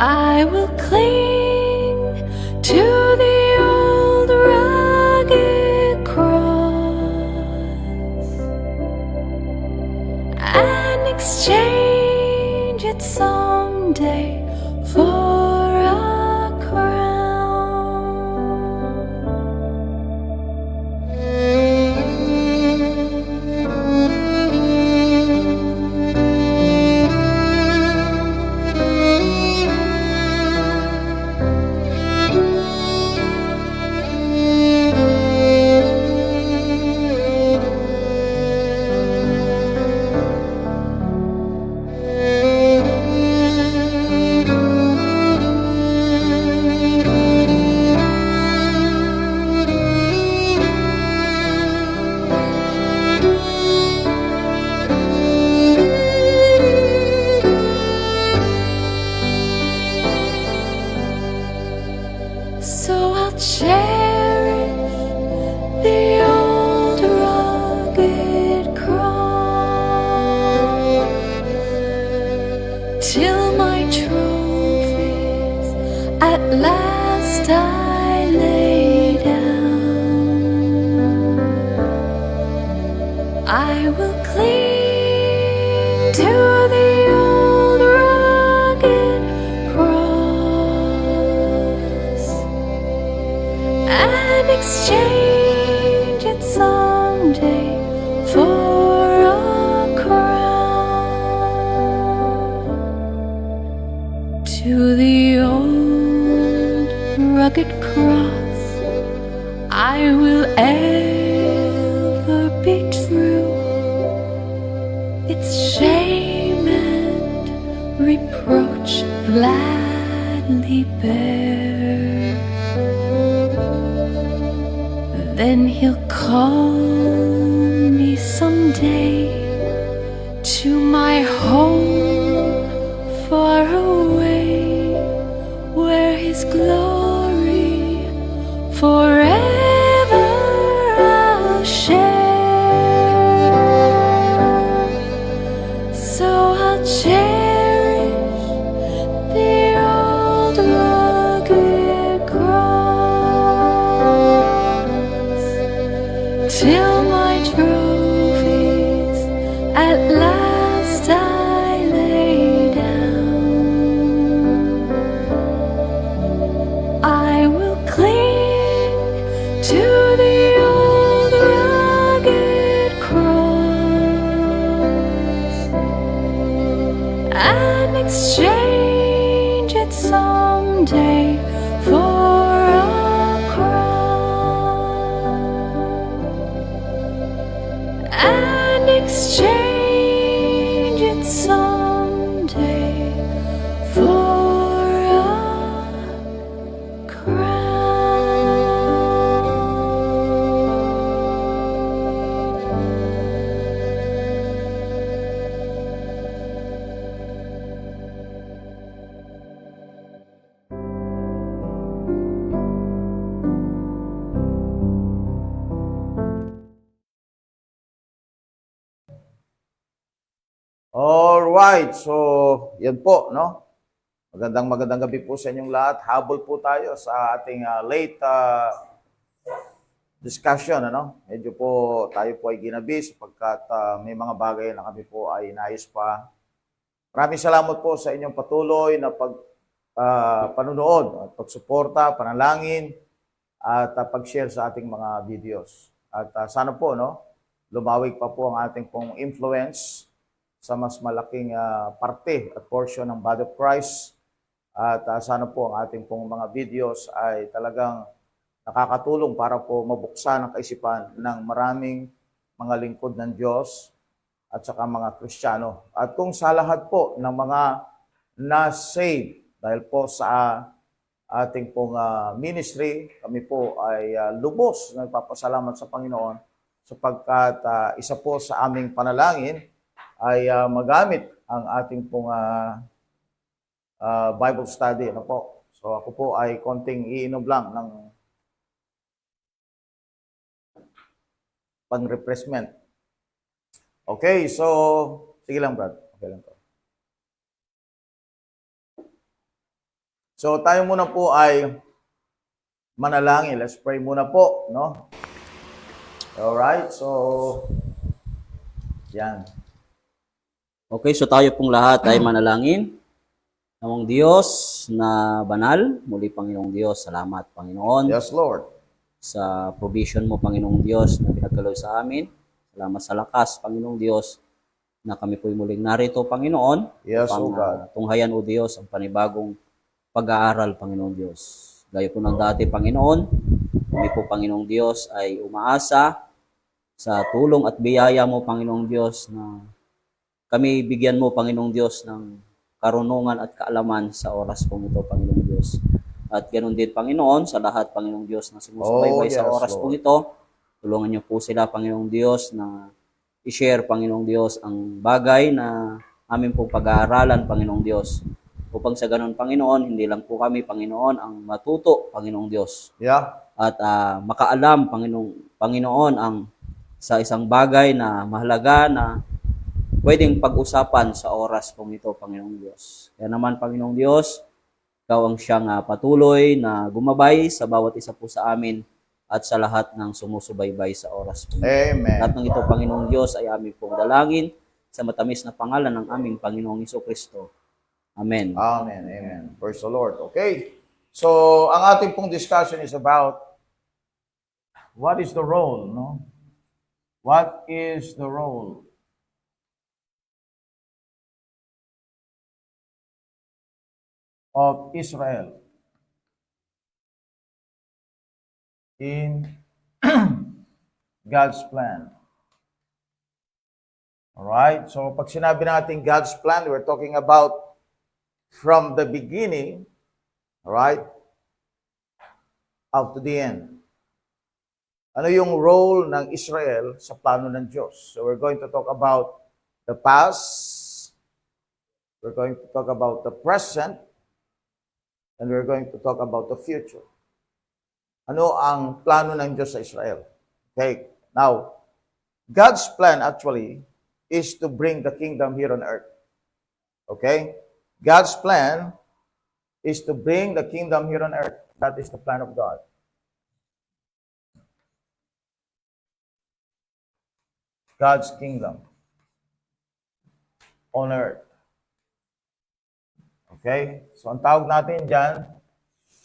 I will cling to the old rugged cross and exchange it someday for a crown. So I'll cherish the old rugged cross till my trophies at last I lay down. I will cling to the old rugged cross and exchange it someday for a crown. To the old rugged cross I will ever be true. Its shame and reproach gladly bear. Then he'll call me someday to my home far away, where his glory forever I'll share. So I'll cherish the old rugged cross till my trophies at last I lay down. I will cling to the old rugged cross and exchange it someday for a crown. And exchange it someday for a crown. Alright, so yan po, no? Magandang gabi po sa inyong lahat. Habol po tayo sa ating late discussion, ano? Medyo po tayo po ay ginabi sapagkat may mga bagay na kami po ay nais pa. Maraming salamat po sa inyong patuloy na panunood at pagsuporta, panalangin at pag-share sa ating mga videos. At sana po, no? Lumawig pa po ang ating pong influence sa mas malaking parte at portion ng body of Christ. At sana po ang ating pong mga videos ay talagang nakakatulong para po mabuksan ang kaisipan ng maraming mga lingkod ng Diyos at saka mga Kristiyano. At kung sa lahat po ng mga na-save dahil po sa ating pong ministry, kami po ay lubos na nagpapasalamat sa Panginoon sapagkat isa po sa aming panalangin ay magamit ang ating pong Bible study. Ano po? So ako po ay konting iinom lang ng pang-refreshment. Okay, so sige lang, Brad. Okay lang po. So tayo muna po ay manalangin. Let's pray muna po, no? Alright, so yan. Okay, so tayo pong lahat ay manalangin. Namang Diyos na banal, muli Panginoong Diyos, salamat Panginoon Yes, Lord. sa provision mo Panginoong Diyos na pinagkaloy sa amin. Salamat sa lakas Panginoong Diyos na kami po'y muling narito Panginoon. Yes, upang, O God. tunghayan o Diyos ang panibagong pag-aaral Panginoong Diyos. Gaya po ng dati Panginoon, kami po Panginoong Diyos ay umaasa sa tulong at biyaya mo Panginoong Diyos na kami bigyan mo Panginoong Diyos ng karunungan at kaalaman sa oras pong ito, Panginoong Diyos. At ganoon din, Panginoon, sa lahat, Panginoong Diyos, na sumusubaybay sa yes, oras Lord. pong ito. Tulungan niyo po sila, Panginoong Diyos, na i-share, Panginoong Diyos, ang bagay na amin pong pag-aaralan, Panginoong Diyos. Upang sa ganoon, Panginoon, hindi lang po kami, Panginoon, ang matuto, Panginoong Diyos. Yeah. At makaalam, Panginoon, ang sa isang bagay na mahalaga na pwedeng pag-usapan sa oras pong ito, Panginoong Diyos. Kaya naman, Panginoong Diyos, Ikaw ang siyang patuloy na gumabay sa bawat isa po sa amin at sa lahat ng sumusubaybay sa oras po. Amen. Lahat ng ito, Panginoong Diyos, ay aming pong dalangin sa matamis na pangalan ng aming Panginoong Jesucristo. Amen. Amen. Amen. Praise the Lord. Okay. So, ang ating pong discussion is about what is the role, no? What is the role of Israel in God's plan? Alright? So, pag sinabi natin God's plan, we're talking about from the beginning, alright, up to the end. Ano yung role ng Israel sa plano ng Diyos? So, we're going to talk about the past, we're going to talk about the present, and we're going to talk about the future. Ano ang plano ng Diyos sa Israel? Okay, now, God's plan actually is to bring the kingdom here on earth. Okay? God's plan is to bring the kingdom here on earth. That is the plan of God. God's kingdom on earth. Okay? So, ang tawag natin dyan,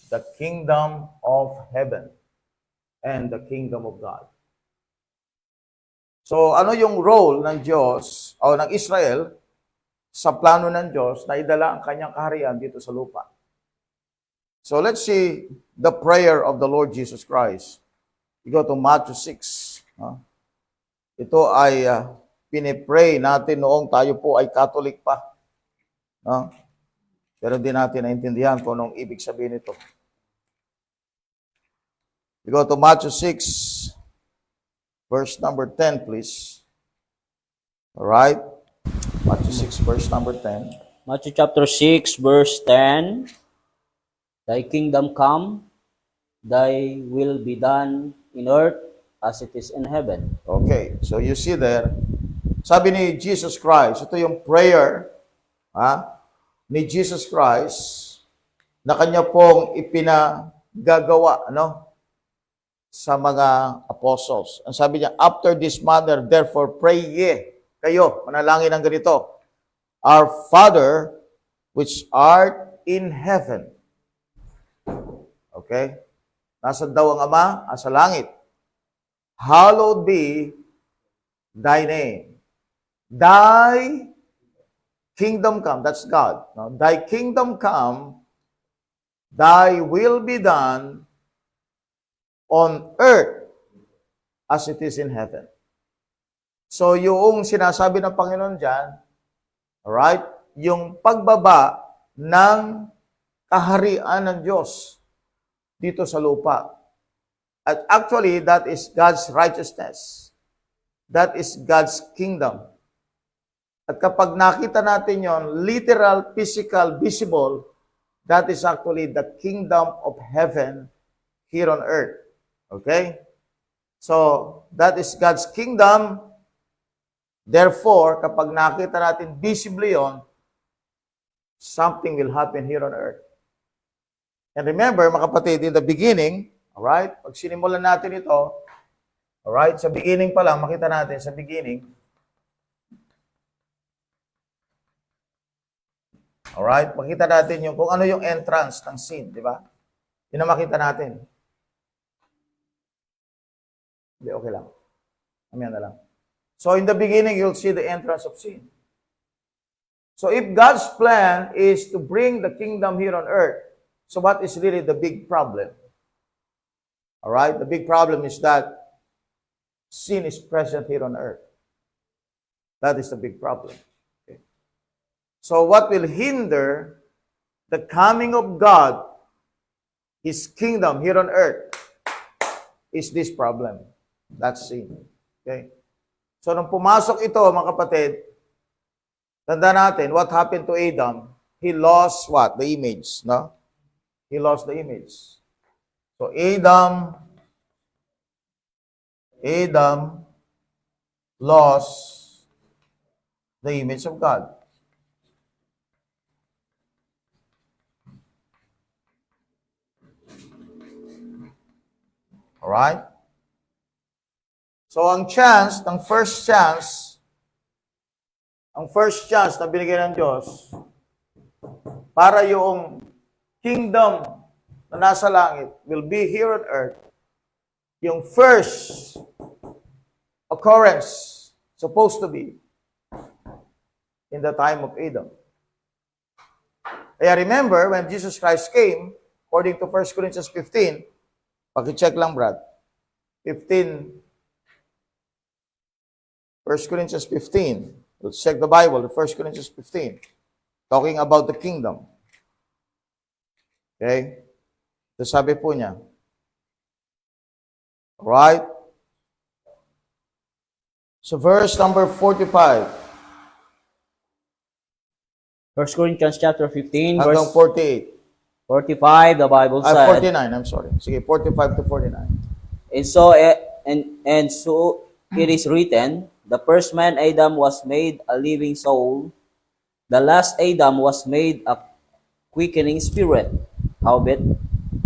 the kingdom of heaven and the kingdom of God. So, ano yung role ng Diyos o ng Israel sa plano ng Diyos na idala ang kanyang kaharian dito sa lupa? So, let's see the prayer of the Lord Jesus Christ. You go to Matthew 6. Ito ay pinipray natin noong tayo po ay Catholic pa. Pero hindi natin naintindihan kung anong ibig sabihin ito. You go to Matthew 6, verse number 10, please. Alright? Matthew 6, verse number 10. Matthew chapter 6, verse 10. Thy kingdom come, thy will be done in earth as it is in heaven. Okay, so you see there, sabi ni Jesus Christ, ito yung prayer ni Jesus Christ na kanya pong ipinagagawa sa mga apostles. Ang sabi niya, after this manner, therefore pray ye, kayo, manalangin ng ganito, Our Father, which art in heaven. Okay? Nasaan daw ang Ama? Sa langit. Hallowed be thy name. Thy kingdom come. That's God. No? Thy kingdom come, thy will be done on earth as it is in heaven. So yung sinasabi ng Panginoon dyan, alright, yung pagbaba ng kaharian ng Diyos dito sa lupa. At actually, that is God's righteousness. That is God's kingdom. At kapag nakita natin yon, literal, physical, visible, that is actually the kingdom of heaven here on earth. Okay? So, that is God's kingdom. Therefore, kapag nakita natin visibly yon, something will happen here on earth. And remember, mga kapatid, in the beginning, alright, pag sinimulan natin ito, alright, sa beginning pa lang, makita natin sa beginning, alright, makita natin yung kung ano yung entrance ng sin, di ba? Yun ang makita natin. Hindi, okay lang. Mamaya na lang. So, in the beginning, you'll see the entrance of sin. So, if God's plan is to bring the kingdom here on earth, so what is really the big problem? Alright? The big problem is that sin is present here on earth. That is the big problem. Okay. So, what will hinder the coming of God, His kingdom here on earth, is this problem. That's sin. Okay? So, nung pumasok ito, mga kapatid, tanda natin, what happened to Adam? He lost what? The image, no? He lost the image. So, Adam lost the image of God. Alright? So, ang first chance na binigay ng Diyos para yung kingdom na nasa langit will be here on earth, yung first occurrence supposed to be in the time of Adam. Kaya remember, when Jesus Christ came, according to 1 Corinthians 15, paki-check lang, Brad, 1 Corinthians 15. Let's check the Bible, 1 Corinthians 15. Talking about the kingdom. Okay? So sabi po niya. Alright? So verse number 45. 1 Corinthians chapter 15, Hanggang verse 48. 45, the Bible said, 49, I'm sorry. Sige, 45 to 49. And so it is written, the first man Adam was made a living soul, the last Adam was made a quickening spirit. Howbeit,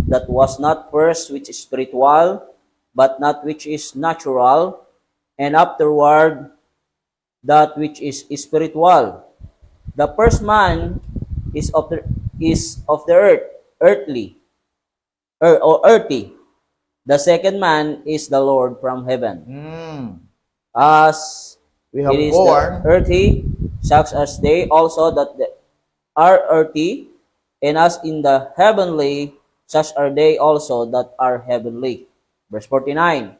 that was not first which is spiritual, but not which is natural, and afterward that which is spiritual. The first man is of the earth, earthy. The second man is the Lord from heaven. As We have it is born, the earthy, such as they also that are earthy, and as in the heavenly, such are they also that are heavenly. Verse 49.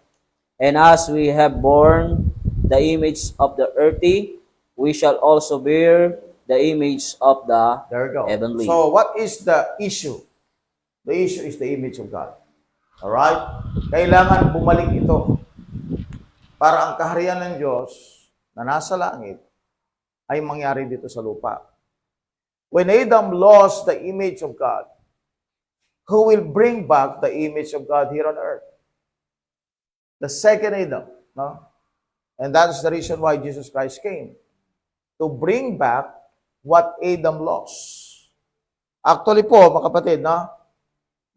And as we have borne the image of the earthy, we shall also bear the image of the there we go. heavenly. So what is the issue? The issue is the image of God. Alright? Kailangan bumalik ito para ang kaharian ng Diyos na nasa langit ay mangyari dito sa lupa. When Adam lost the image of God, who will bring back the image of God here on earth? The second Adam. No? And that is the reason why Jesus Christ came. To bring back what Adam lost. Actually po, mga kapatid, no?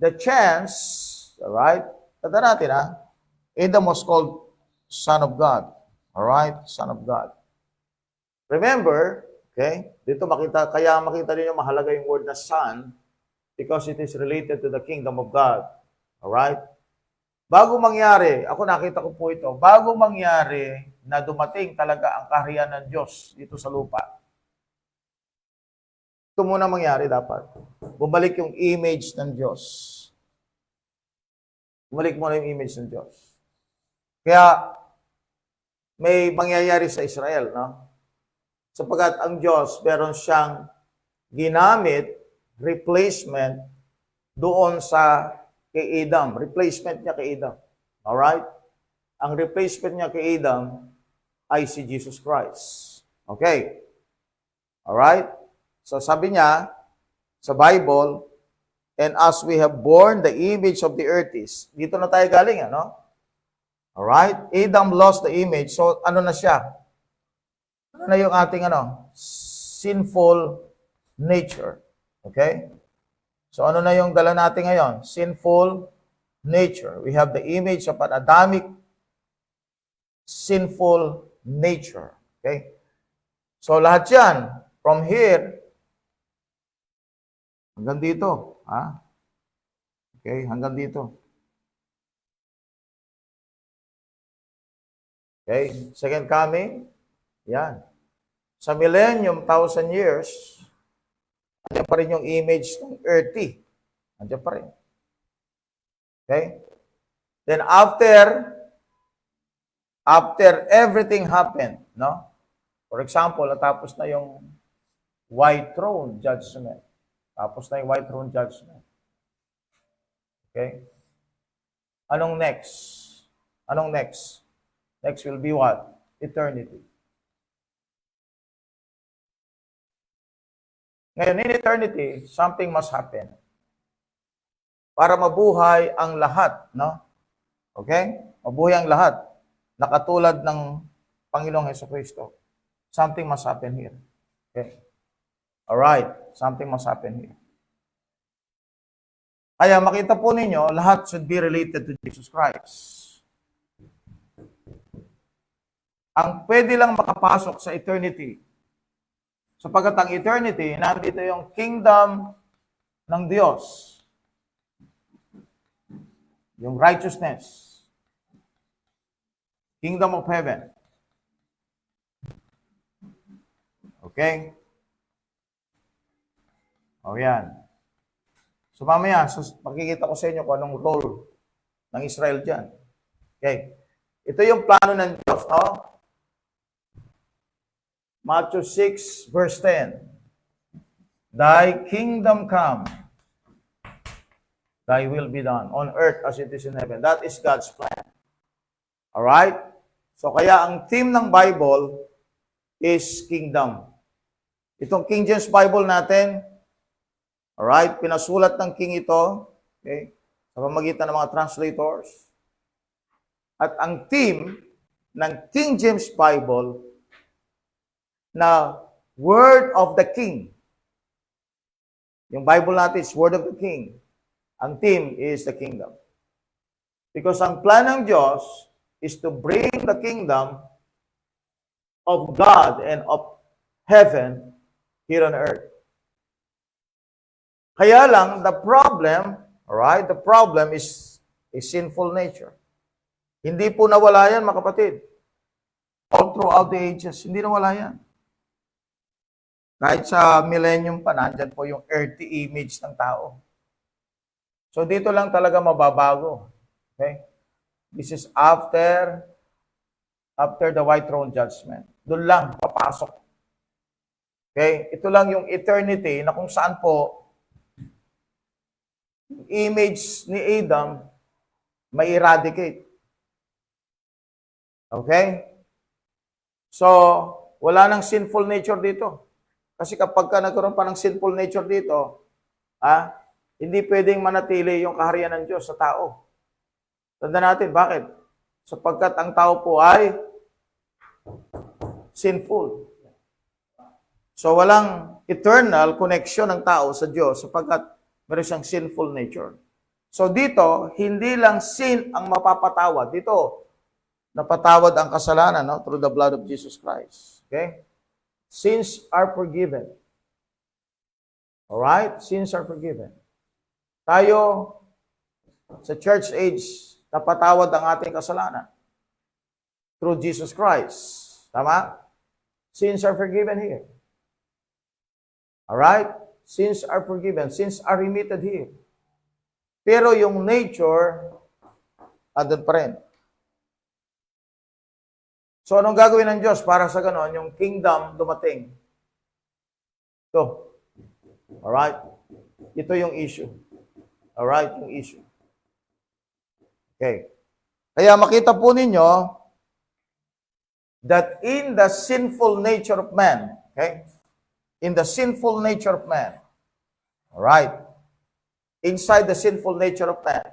The chance, alright? Tanda natin, ha? Adam was called Son of God. Alright? Son of God. Remember, okay? Dito kaya makita niyo mahalaga yung word na son because it is related to the kingdom of God. Alright? Bago mangyari, ako nakita ko po ito, bago mangyari na dumating talaga ang kaharian ng Diyos dito sa lupa, ito muna mangyari dapat. Bumalik yung image ng Diyos. Bumalik muna yung image ng Diyos. Kaya, may mangyayari sa Israel, no? Sapagkat ang Diyos, meron siyang ginamit, replacement, doon sa kay Adam. Replacement niya kay Adam. Alright? Ang replacement niya kay Adam ay si Jesus Christ. Okay? Alright? So sabi niya sa Bible, and as we have borne the image of the earth is, dito na tayo galing, ano? Alright? Adam lost the image. So ano na siya? Ano na yung ating sinful nature. Okay? So ano na yung dala natin ngayon? Sinful nature. We have the image of an Adamic sinful nature. Okay? So lahat yan, from here, hanggang dito. Ha? Okay, hanggang dito. Okay, second coming, yan. Sa millennium, 1,000 years, andyan pa rin yung image ng earthy. Andyan pa rin. Okay? Then after everything happened, no? For example, natapos na yung white throne judgment. Tapos na yung white throne judgment. Okay? Anong next? Anong next? Next will be what? Eternity. Ngayon, in eternity, something must happen para mabuhay ang lahat, no? Okay? Mabuhay ang lahat. Nakatulad ng Panginoong Hesukristo. Something must happen here. Okay? Alright, something must happen here. Kaya makita po ninyo, lahat should be related to Jesus Christ. Ang pwede lang makapasok sa eternity, sapagkat ang eternity, nandito yung kingdom ng Diyos. Yung righteousness. Kingdom of heaven. Okay? O yan. So mamaya, makikita ko sa inyo kung anong role ng Israel dyan. Okay? Ito yung plano ng Diyos, no? Matthew 6, verse 10. Thy kingdom come, thy will be done on earth as it is in heaven. That is God's plan. Alright? So kaya ang theme ng Bible is kingdom. Itong King James Bible natin, alright, pinasulat ng King ito, okay, sa pamagitan ng mga translators. At ang theme ng King James Bible na Word of the King. Yung Bible natin is Word of the King. Ang theme is the kingdom. Because ang plan ng Diyos is to bring the kingdom of God and of heaven here on earth. Kaya lang, the problem, alright, the problem is a sinful nature. Hindi po nawala yan, mga kapatid. All throughout the ages, hindi nawala yan. Kahit sa millennium pa, nandyan po yung earthy image ng tao. So dito lang talaga mababago. Okay? This is after the white throne judgment. Doon lang papasok. Okay? Ito lang yung eternity na kung saan po yung image ni Adam may eradicate. Okay? So, wala nang sinful nature dito. Kasi kapag ka nagkaroon pa ng sinful nature dito, hindi pwedeng manatili yung kaharian ng Diyos sa tao. Tanda natin, bakit? Sapagkat ang tao po ay sinful. So walang eternal connection ng tao sa Diyos sapagkat meron siyang sinful nature. So dito, hindi lang sin ang mapapatawad. Dito, napatawad ang kasalanan, no? Through the blood of Jesus Christ. Okay? Sins are forgiven. Alright? Sins are forgiven. Tayo, sa church age, napatawad ang ating kasalanan. Through Jesus Christ. Tama? Sins are forgiven here. Alright? Sins are forgiven. Sins are remitted here. Pero yung nature, andun pa rin. So, anong gagawin ng Diyos para sa ganon? Yung kingdom dumating. Ito. Alright? Ito yung issue. Alright? Yung issue. Okay. Kaya makita po ninyo that in the sinful nature of man, okay? In the sinful nature of man, alright? Inside the sinful nature of man,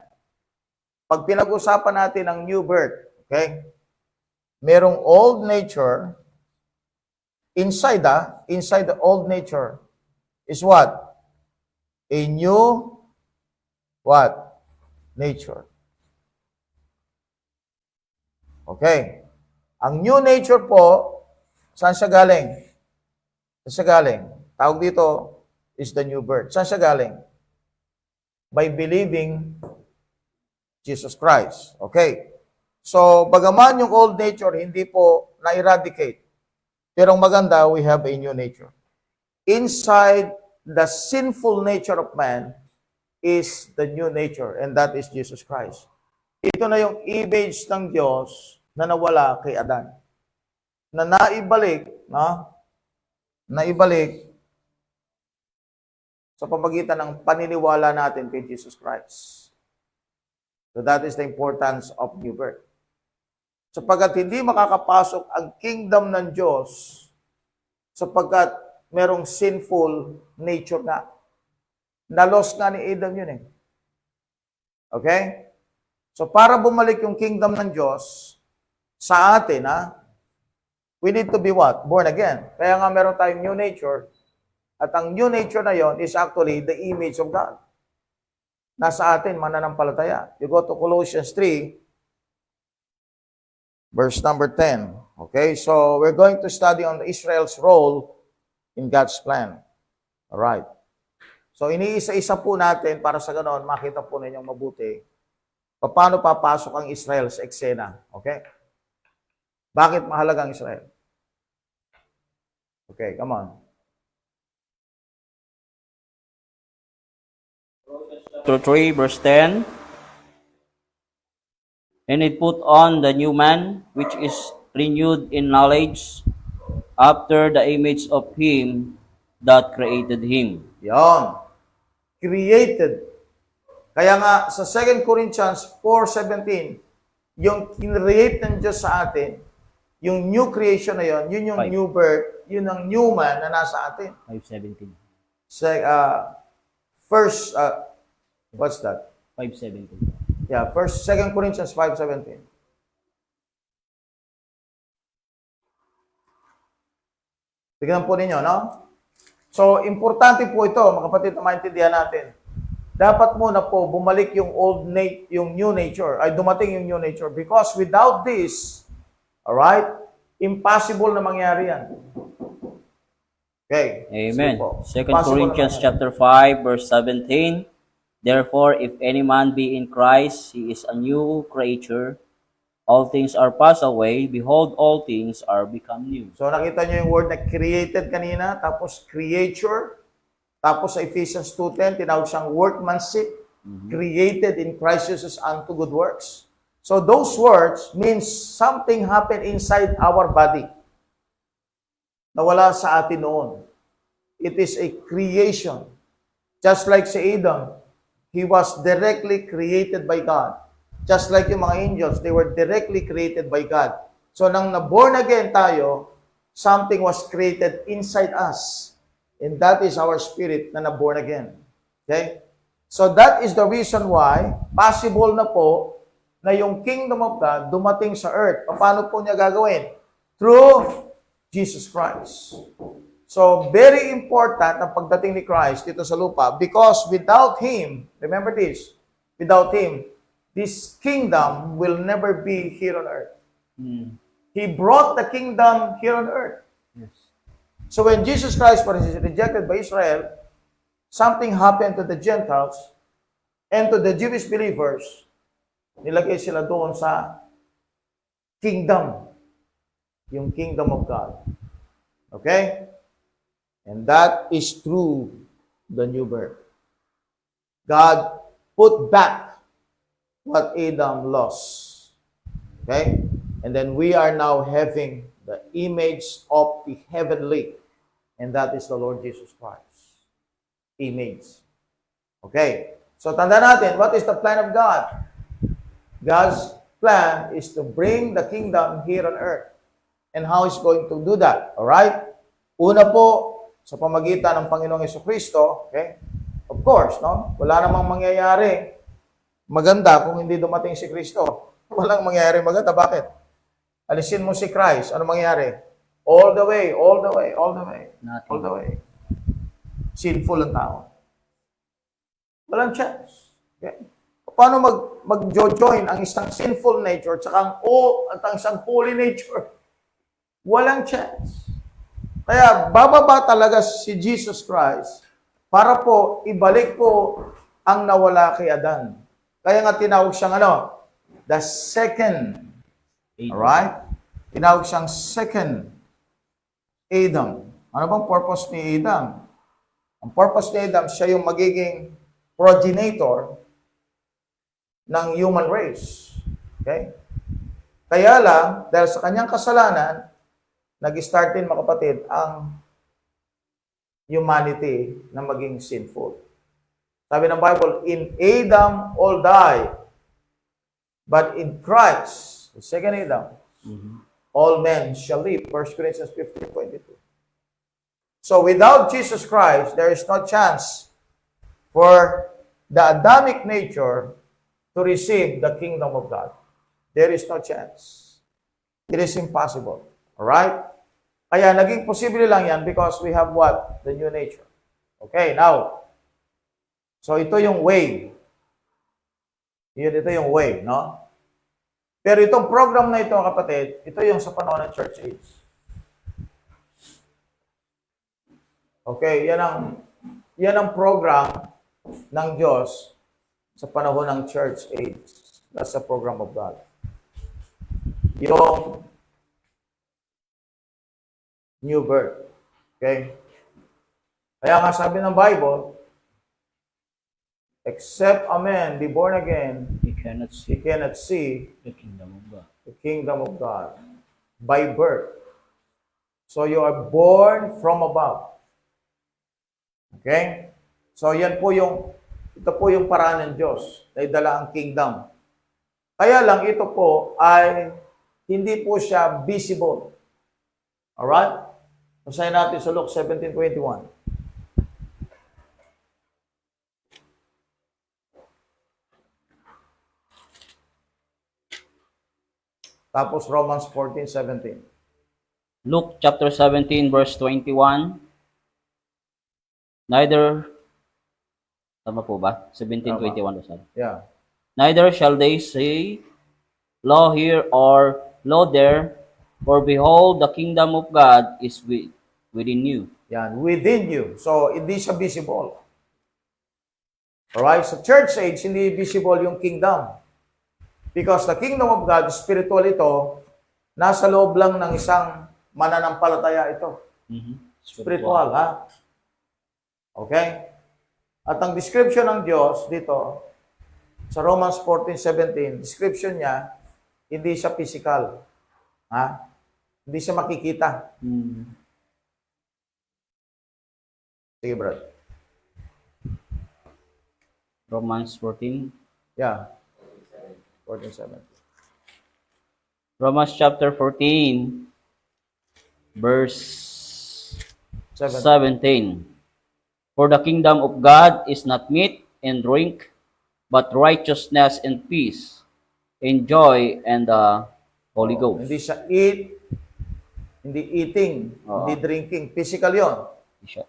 pag pinag-usapan natin ang new birth, okay? Merong old nature, inside the old nature is what? A new what? Nature. Okay. Ang new nature po, saan siya galing? Saan siya galing? Tawag dito is the new birth. Saan siya galing? By believing Jesus Christ. Okay. So, bagaman yung old nature, hindi po na-eradicate. Pero ang maganda, we have a new nature. Inside the sinful nature of man is the new nature, and that is Jesus Christ. Ito na yung image ng Diyos na nawala kay Adan. Na naibalik sa pamagitan ng paniniwala natin kay Jesus Christ. So that is the importance of new birth. Sapagkat hindi makakapasok ang kingdom ng Diyos sapagkat merong sinful nature na. Na-loss nga ni Adam yun eh. Okay? So para bumalik yung kingdom ng Diyos sa atin, we need to be what? Born again. Kaya nga meron tayong new nature. At ang new nature na yon is actually the image of God. Nasa atin, mananampalataya. You go to Colossians 3, verse number 10. Okay, so we're going to study on Israel's role in God's plan. Alright. So iniisa-isa po natin para sa ganon, makita po ninyong mabuti paano papasok ang Israel sa eksena. Okay? Bakit mahalaga ang Israel? Okay, come on. Chapter 3, verse 10. And it put on the new man, which is renewed in knowledge, after the image of him that created him. Yon. Created. Kaya nga, sa 2 Corinthians 4:17, yung kinreate ng Diyos sa atin, yung new creation na yon, yun yung Five. new birth, yun ang new man na nasa atin. 5:17. First, what's that? 5:17. Yeah, 2 Corinthians 5:17. Tignan po ninyo, no? So, importante po ito, mga kapatid, na maintindihan natin. Dapat muna po bumalik yung yung new nature, ay dumating yung new nature. Because without this, alright, impossible na mangyari yan. Okay. Amen. Sige po. 2 Impossible Corinthians na mangyari. chapter 5, verse 17. Therefore, if any man be in Christ, he is a new creature. All things are passed away. Behold, all things are become new. So nakita nyo yung word na created kanina, tapos creature, tapos sa Ephesians 2:10, tinawag siyang workmanship, created in Christ Jesus unto good works. So those words means something happened inside our body na wala sa atin noon. It is a creation. Just like si Adam, he was directly created by God. Just like yung mga angels, they were directly created by God. So nang na-born again tayo, something was created inside us. And that is our spirit na na-born again. Okay? So that is the reason why possible na po na yung kingdom of God dumating sa earth. Paano po niya gagawin? Through Jesus Christ. So, very important ang pagdating ni Christ dito sa lupa because without Him, remember this, without Him, this kingdom will never be here on earth. He brought the kingdom here on earth. Yes. So when Jesus Christ was rejected by Israel, something happened to the Gentiles and to the Jewish believers. Nilagay sila doon sa kingdom, yung kingdom of God. Okay? And that is through the new birth. God put back what Adam lost. Okay? And then we are now having the image of the heavenly. And that is the Lord Jesus Christ. Image. Okay? So tanda natin, what is the plan of God? God's plan is to bring the kingdom here on earth. And how is going to do that? Alright? Una po, sa pamagitan ng Panginoong Jesucristo, okay? Of course, no? Wala namang mangyayari maganda kung hindi dumating si Kristo. Walang mangyayari maganda. Bakit? Alisin mo si Christ, ano mangyayari? All the way, all the way, all the way, Nothing. all the way. Sinful ang tao. Walang chance. Okay? Paano mag-join ang isang sinful nature at ang isang holy nature? Walang chance. Kaya bababa talaga si Jesus Christ para po ibalik po ang nawala kay Adan. Kaya nga tinawag siyang the second. Alright? Tinawag siyang second Adam. Ano bang purpose ni Adam? Ang purpose ni Adam, siya yung magiging progenitor ng human race. Okay? Kaya lang, dahil sa kanyang kasalanan, nag-start din, mga kapatid, ang humanity na maging sinful. Sabi ng Bible, in Adam all die, but in Christ, the second Adam, all men shall live. 1 Corinthians 15:22. So without Jesus Christ, there is no chance for the Adamic nature to receive the kingdom of God. There is no chance. It is impossible. Alright? Kaya naging posible lang yan because we have what? The new nature. Okay, now, so ito yung way. Ito yung way, no? Pero itong program na ito, kapatid, ito yung sa panahon ng church age. Okay, yan ang program ng Diyos sa panahon ng church age. That's the program of God. Yung new birth. Okay? Kaya nga sabi ng Bible, except a man be born again, He cannot he see cannot see the kingdom of God. the kingdom of God by birth. So you are born from above. Okay? So ito po yung paraan ng Diyos na idala ang kingdom. Kaya lang ito po ay hindi po siya visible. Alright? Basahin natin sa Luke 17:21. Tapos Romans 14:17. Luke chapter 17 verse 21. Neither, tama po ba? 17:21 sorry. Yeah. Neither shall they say, Lo here or Lo there, for behold, the kingdom of God is within you. Yan, within you. So, hindi siya visible. Alright? Sa church age, hindi visible yung kingdom. Because the kingdom of God, spiritual ito, nasa loob lang ng isang mananampalataya ito. Spiritual, ha? Okay? At ang description ng Diyos dito, sa Romans 14:17, description niya, hindi siya physical. Ha? Hindi siya makikita. Sige, Brad. Romans 14. Yeah. 14:17. Romans chapter 14, verse 7. 17. For the kingdom of God is not meat and drink, but righteousness and peace, and joy and the Holy Ghost. Hindi siya hindi eating, hindi drinking. Physical yon.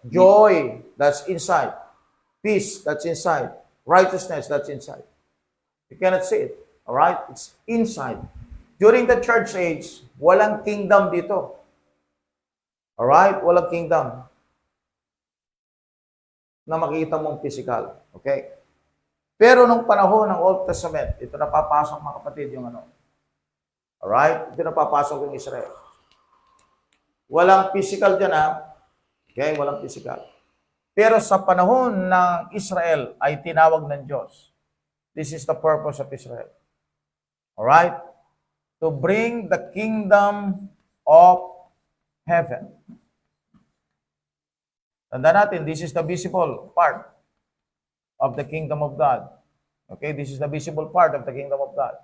Joy, that's inside. Peace, that's inside. Righteousness, that's inside. You cannot see it. Alright? It's inside. During the church age, walang kingdom dito. Alright? Walang kingdom na makikita mong physical. Okay? Pero nung panahon ng Old Testament, ito napapasok, mga kapatid, yung Alright? Ito napapasok yung Israel. Walang physical dyan, ha? Okay? Walang physical. Pero sa panahon ng Israel ay tinawag ng Diyos. This is the purpose of Israel. Alright? To bring the kingdom of heaven. Tanda natin, this is the visible part of the kingdom of God. Okay? This is the visible part of the kingdom of God.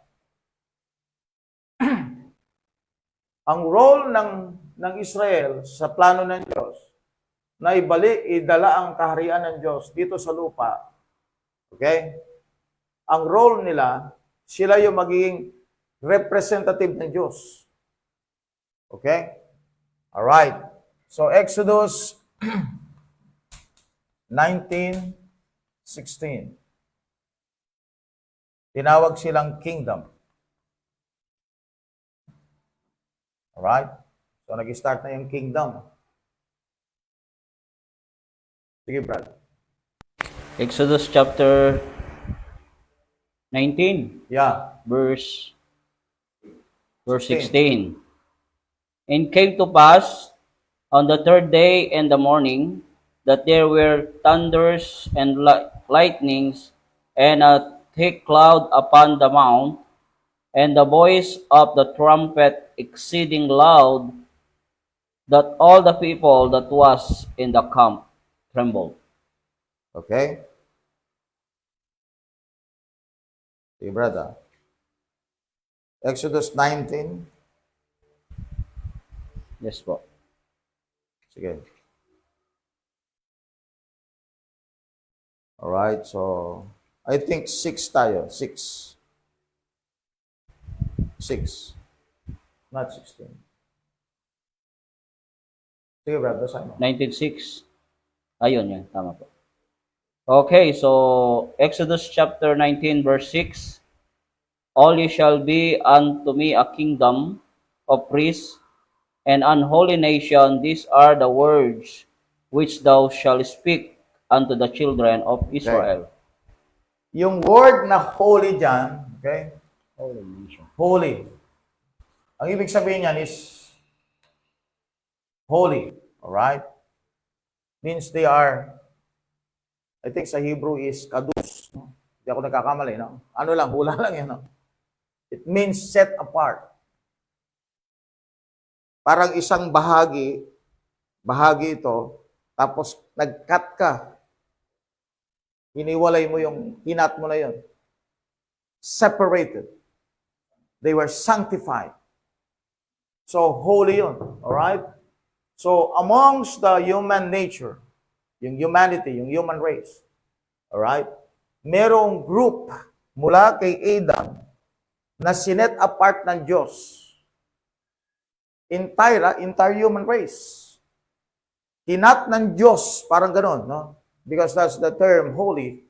Ang role ng Israel sa plano ng Diyos na idala ang kaharian ng Diyos dito sa lupa. Okay? Ang role nila, sila yung magiging representative ng Diyos. Okay? Alright. So, Exodus 19:16. Tinawag silang kingdom. Alright? So, nag-start na yung kingdom. Sige, Brad. Exodus chapter 19, Yeah. verse 16. And came to pass on the third day in the morning that there were thunders and lightnings and a thick cloud upon the mount, and the voice of the trumpet exceeding loud, that all the people that was in the camp trembled. Okay? Sige, Brad. Exodus 19. Yes po. Sige. Alright, so I think 6 tayo. 6. 6. Not 16. Sige, Brad, basahin mo. 19:6. Ayun yan, tama po. Okay, so Exodus chapter 19 verse 6. All ye shall be unto me a kingdom of priests and an holy nation. These are the words which thou shalt speak unto the children of Israel. Yung word na holy dyan, okay? Holy nation. Holy. Ang ibig sabihin niyan is holy. Alright? Means they are, I think sa Hebrew is kadus. No? Hindi ako nagkakamali, no? Ano lang, hula lang yan, no? It means set apart. Parang isang bahagi ito, tapos nag-cut ka. Hiniwalay mo yung, hinat mo na yun. Separated. They were sanctified. So, holy yun. Alright? So, amongst the human nature, yung humanity, yung human race, alright? Merong group mula kay Adam na sinet apart ng Diyos. Entire human race. Hinat ng Diyos, parang ganun, no? Because that's the term, holy.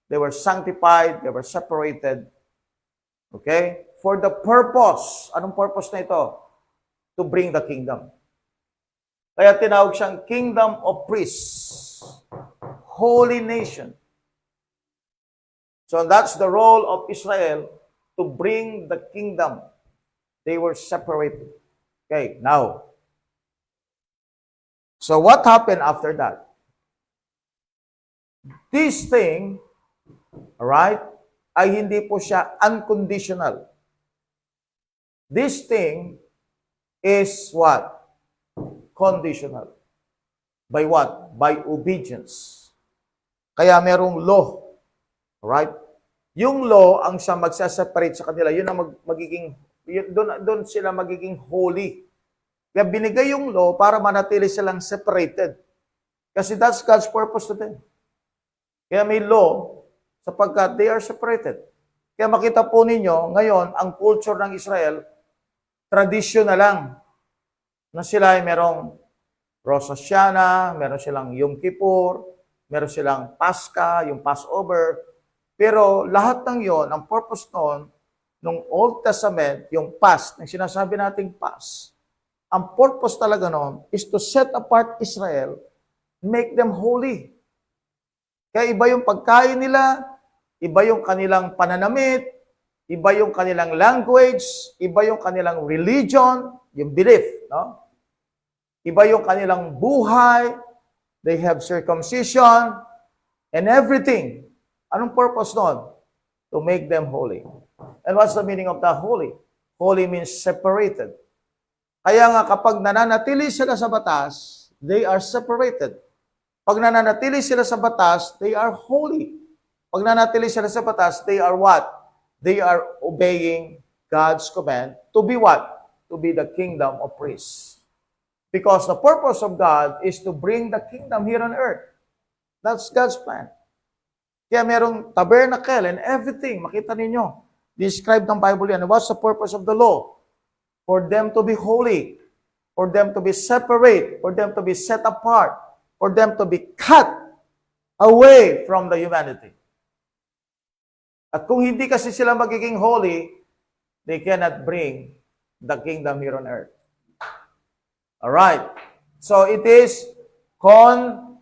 They were sanctified, they were separated. Okay? For the purpose, anong purpose na ito? To bring the kingdom. Kaya tinawag siyang kingdom of priests. Holy nation. So that's the role of Israel to bring the kingdom. They were separated. Okay, now. So what happened after that? This thing, alright, ay hindi po siya unconditional. This thing is what? Conditional. By what? By obedience. Kaya merong law. Right? Yung law ang siya magsaseparate sa kanila. Yun ang doon sila magiging holy. Kaya binigay yung law para manatili silang separated. Kasi that's God's purpose to them. Kaya may law sapagkat they are separated. Kaya makita po ninyo, ngayon, ang culture ng Israel, tradisyon na lang na sila ay merong Rosh Hashanah, meron silang Yom Kippur, meron silang Paska, yung Passover. Pero lahat ng yon, ang purpose noon, nung Old Testament, yung past, yung sinasabi nating past, ang purpose talaga noon is to set apart Israel, make them holy. Kaya iba yung pagkain nila, iba yung kanilang pananamit, iba yung kanilang language, iba yung kanilang religion, yung belief, no? Iba yung kanilang buhay, they have circumcision, and everything. Anong purpose nun? To make them holy. And what's the meaning of that holy? Holy means separated. Kaya nga kapag nananatili sila sa batas, they are separated. Pag nananatili sila sa batas, they are holy. Pag nananatili sila sa batas, they are what? They are obeying God's command to be what? To be the kingdom of priests. Because the purpose of God is to bring the kingdom here on earth. That's God's plan. Kaya merong tabernacle and everything. Makita ninyo. Describe ng Bible yan. What's the purpose of the law? For them to be holy. For them to be separate. For them to be set apart. For them to be cut away from the humanity. At kung hindi kasi sila magiging holy, they cannot bring the kingdom here on earth. Alright. So it is conditional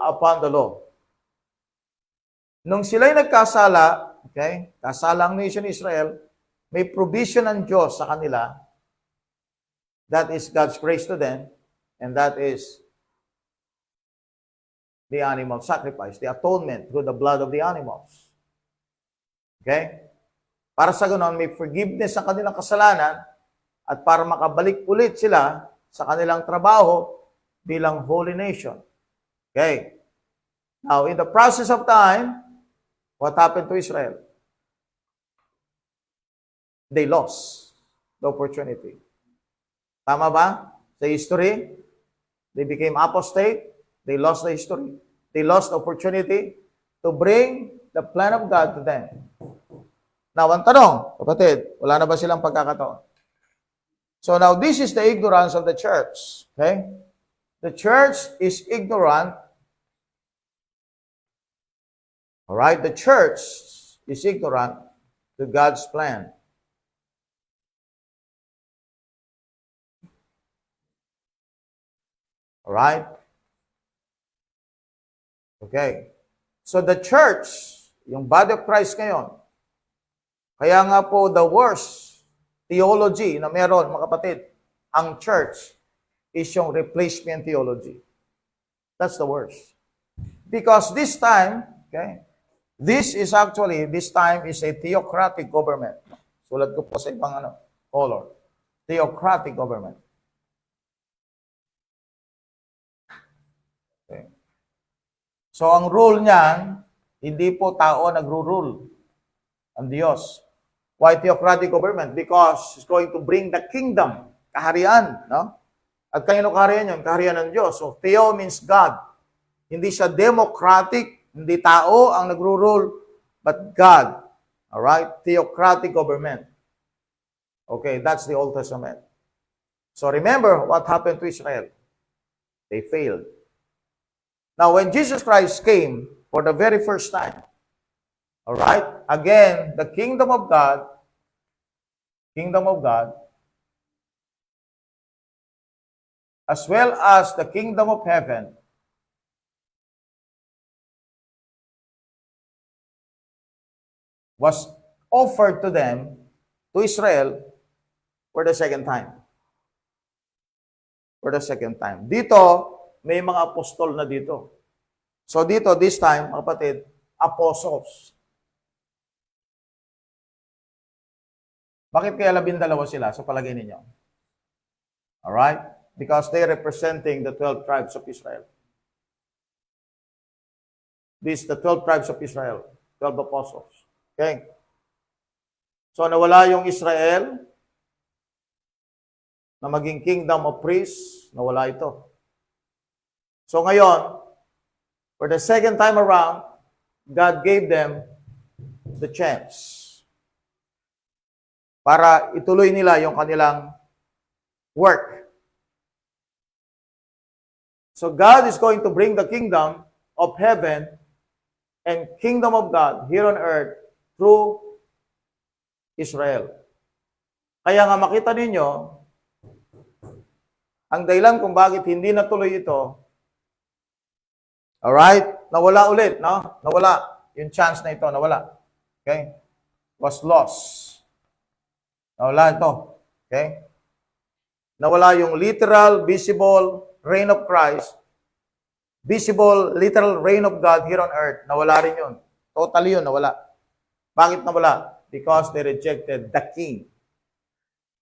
upon the law. Nung sila'y nagkasala, okay, kasala ang nation Israel, may provision ng Diyos sa kanila. That is God's grace to them, and that is the animal sacrifice, the atonement through the blood of the animals. Okay? Para sa ganoon, may forgiveness sa kanilang kasalanan at para makabalik ulit sila sa kanilang trabaho bilang holy nation. Okay? Now, in the process of time, what happened to Israel? They lost the opportunity. Tama ba? Sa history, they became apostate. They lost the history. They lost the opportunity to bring the plan of God to them. Now, ang tanong, kapatid, wala na ba silang pagkakataon? So now, this is the ignorance of the church. Okay? The church is ignorant. Alright? The church is ignorant to God's plan. Alright? Okay. So the church, yung body of Christ ngayon, kaya nga po the worst theology na meron, mga kapatid, ang church is yung replacement theology. That's the worst. Because this time, okay, this time is a theocratic government. Sulat ko po sa ibang color. Theocratic government. Okay. So, ang rule niyan, hindi po tao nagro-rule. Ang Diyos. Why theocratic government? Because it's going to bring the kingdom, kaharian, no? At kanino kaharian yun? Kaharian ng Diyos. So, Theo means God. Hindi siya democratic, hindi tao ang nagro-rule, but God. Alright? Theocratic government. Okay, that's the Old Testament. So, remember what happened to Israel. They failed. Now, when Jesus Christ came for the very first time, all right, again, the kingdom of God, as well as the kingdom of heaven, was offered to them, to Israel, for the second time. For the second time. Dito, may mga apostol na dito. So dito, this time, mga kapatid, apostles. Bakit kaya 12 sila sa palagay ninyo? Alright? Because they representing the 12 tribes of Israel. These the 12 tribes of Israel. 12 apostles. Okay? So nawala yung Israel na maging kingdom of priests, nawala ito. So ngayon, for the second time around, God gave them the chance para ituloy nila yung kanilang work. So God is going to bring the kingdom of heaven and kingdom of God here on earth through Israel. Kaya nga makita ninyo, ang dahilan kung bakit hindi natuloy ito, alright? Nawala ulit, no? Nawala. Yung chance na ito, nawala. Okay? Was lost. Nawala ito. Okay? Nawala yung literal, visible reign of Christ. Visible, literal reign of God here on earth. Nawala rin yun. Totally yun, nawala. Bakit nawala? Because they rejected the king.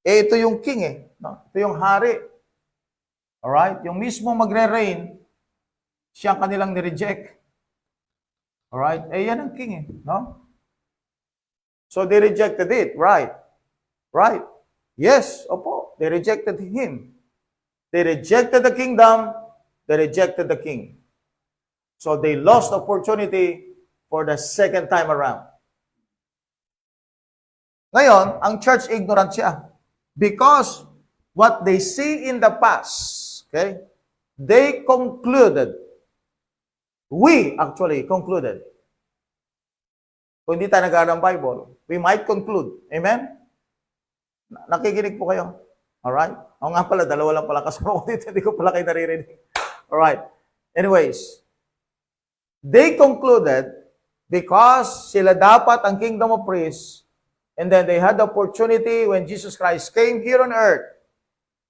Eh, ito yung king eh. No? Ito yung hari. Alright? Yung mismo magre-reign, siya ang kanilang nireject. Alright? Eh, yan ang king eh. No? So, they rejected it. Right. Right. Yes, opo. They rejected him. They rejected the kingdom. They rejected the king. So, they lost opportunity for the second time around. Ngayon, ang church ignorant siya. Because what they see in the past, okay, they concluded, we actually concluded, kung hindi tayo nag-aaral ng Bible, we might conclude. Amen? Nakikinig po kayo? Alright? Ako nga pala, dalawa lang pala kasama ko dito. Hindi ko pala kayo naririnig. Alright. Anyways, they concluded because sila dapat ang kingdom of priests, and then they had the opportunity when Jesus Christ came here on earth,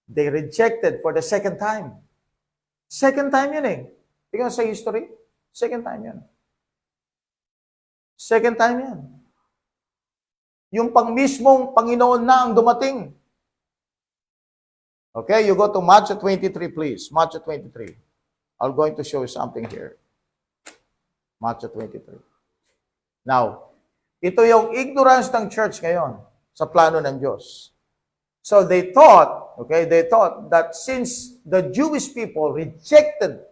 they rejected for the second time. Second time yun eh. Tingnan sa history, second time yan. Second time yan. Yung pang mismong Panginoon na ang dumating. Okay, you go to Matthew 23, please. Matthew 23. I'm going to show you something here. Matthew 23. Now, ito yung ignorance ng church ngayon sa plano ng Diyos. So they thought that since the Jewish people rejected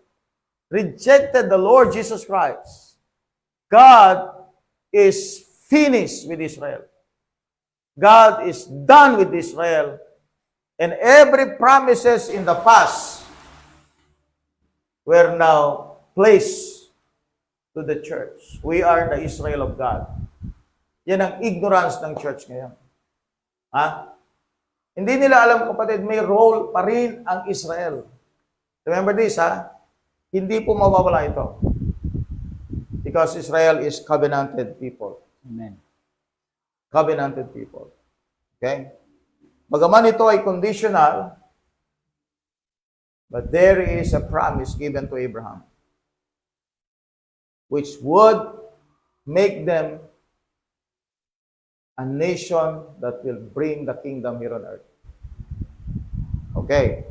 the Lord Jesus Christ, God is finished with Israel. God is done with Israel, and every promises in the past were now placed to the church. We are the Israel of God. Yan ang ignorance ng church ngayon. Ha? Hindi nila alam, kapatid, may role pa rin ang Israel. Remember this, ha? Hindi po mawawala ito. Because Israel is covenanted people. Amen. Covenanted people. Okay? Bagaman ito ay conditional, but there is a promise given to Abraham which would make them a nation that will bring the kingdom here on earth. Okay.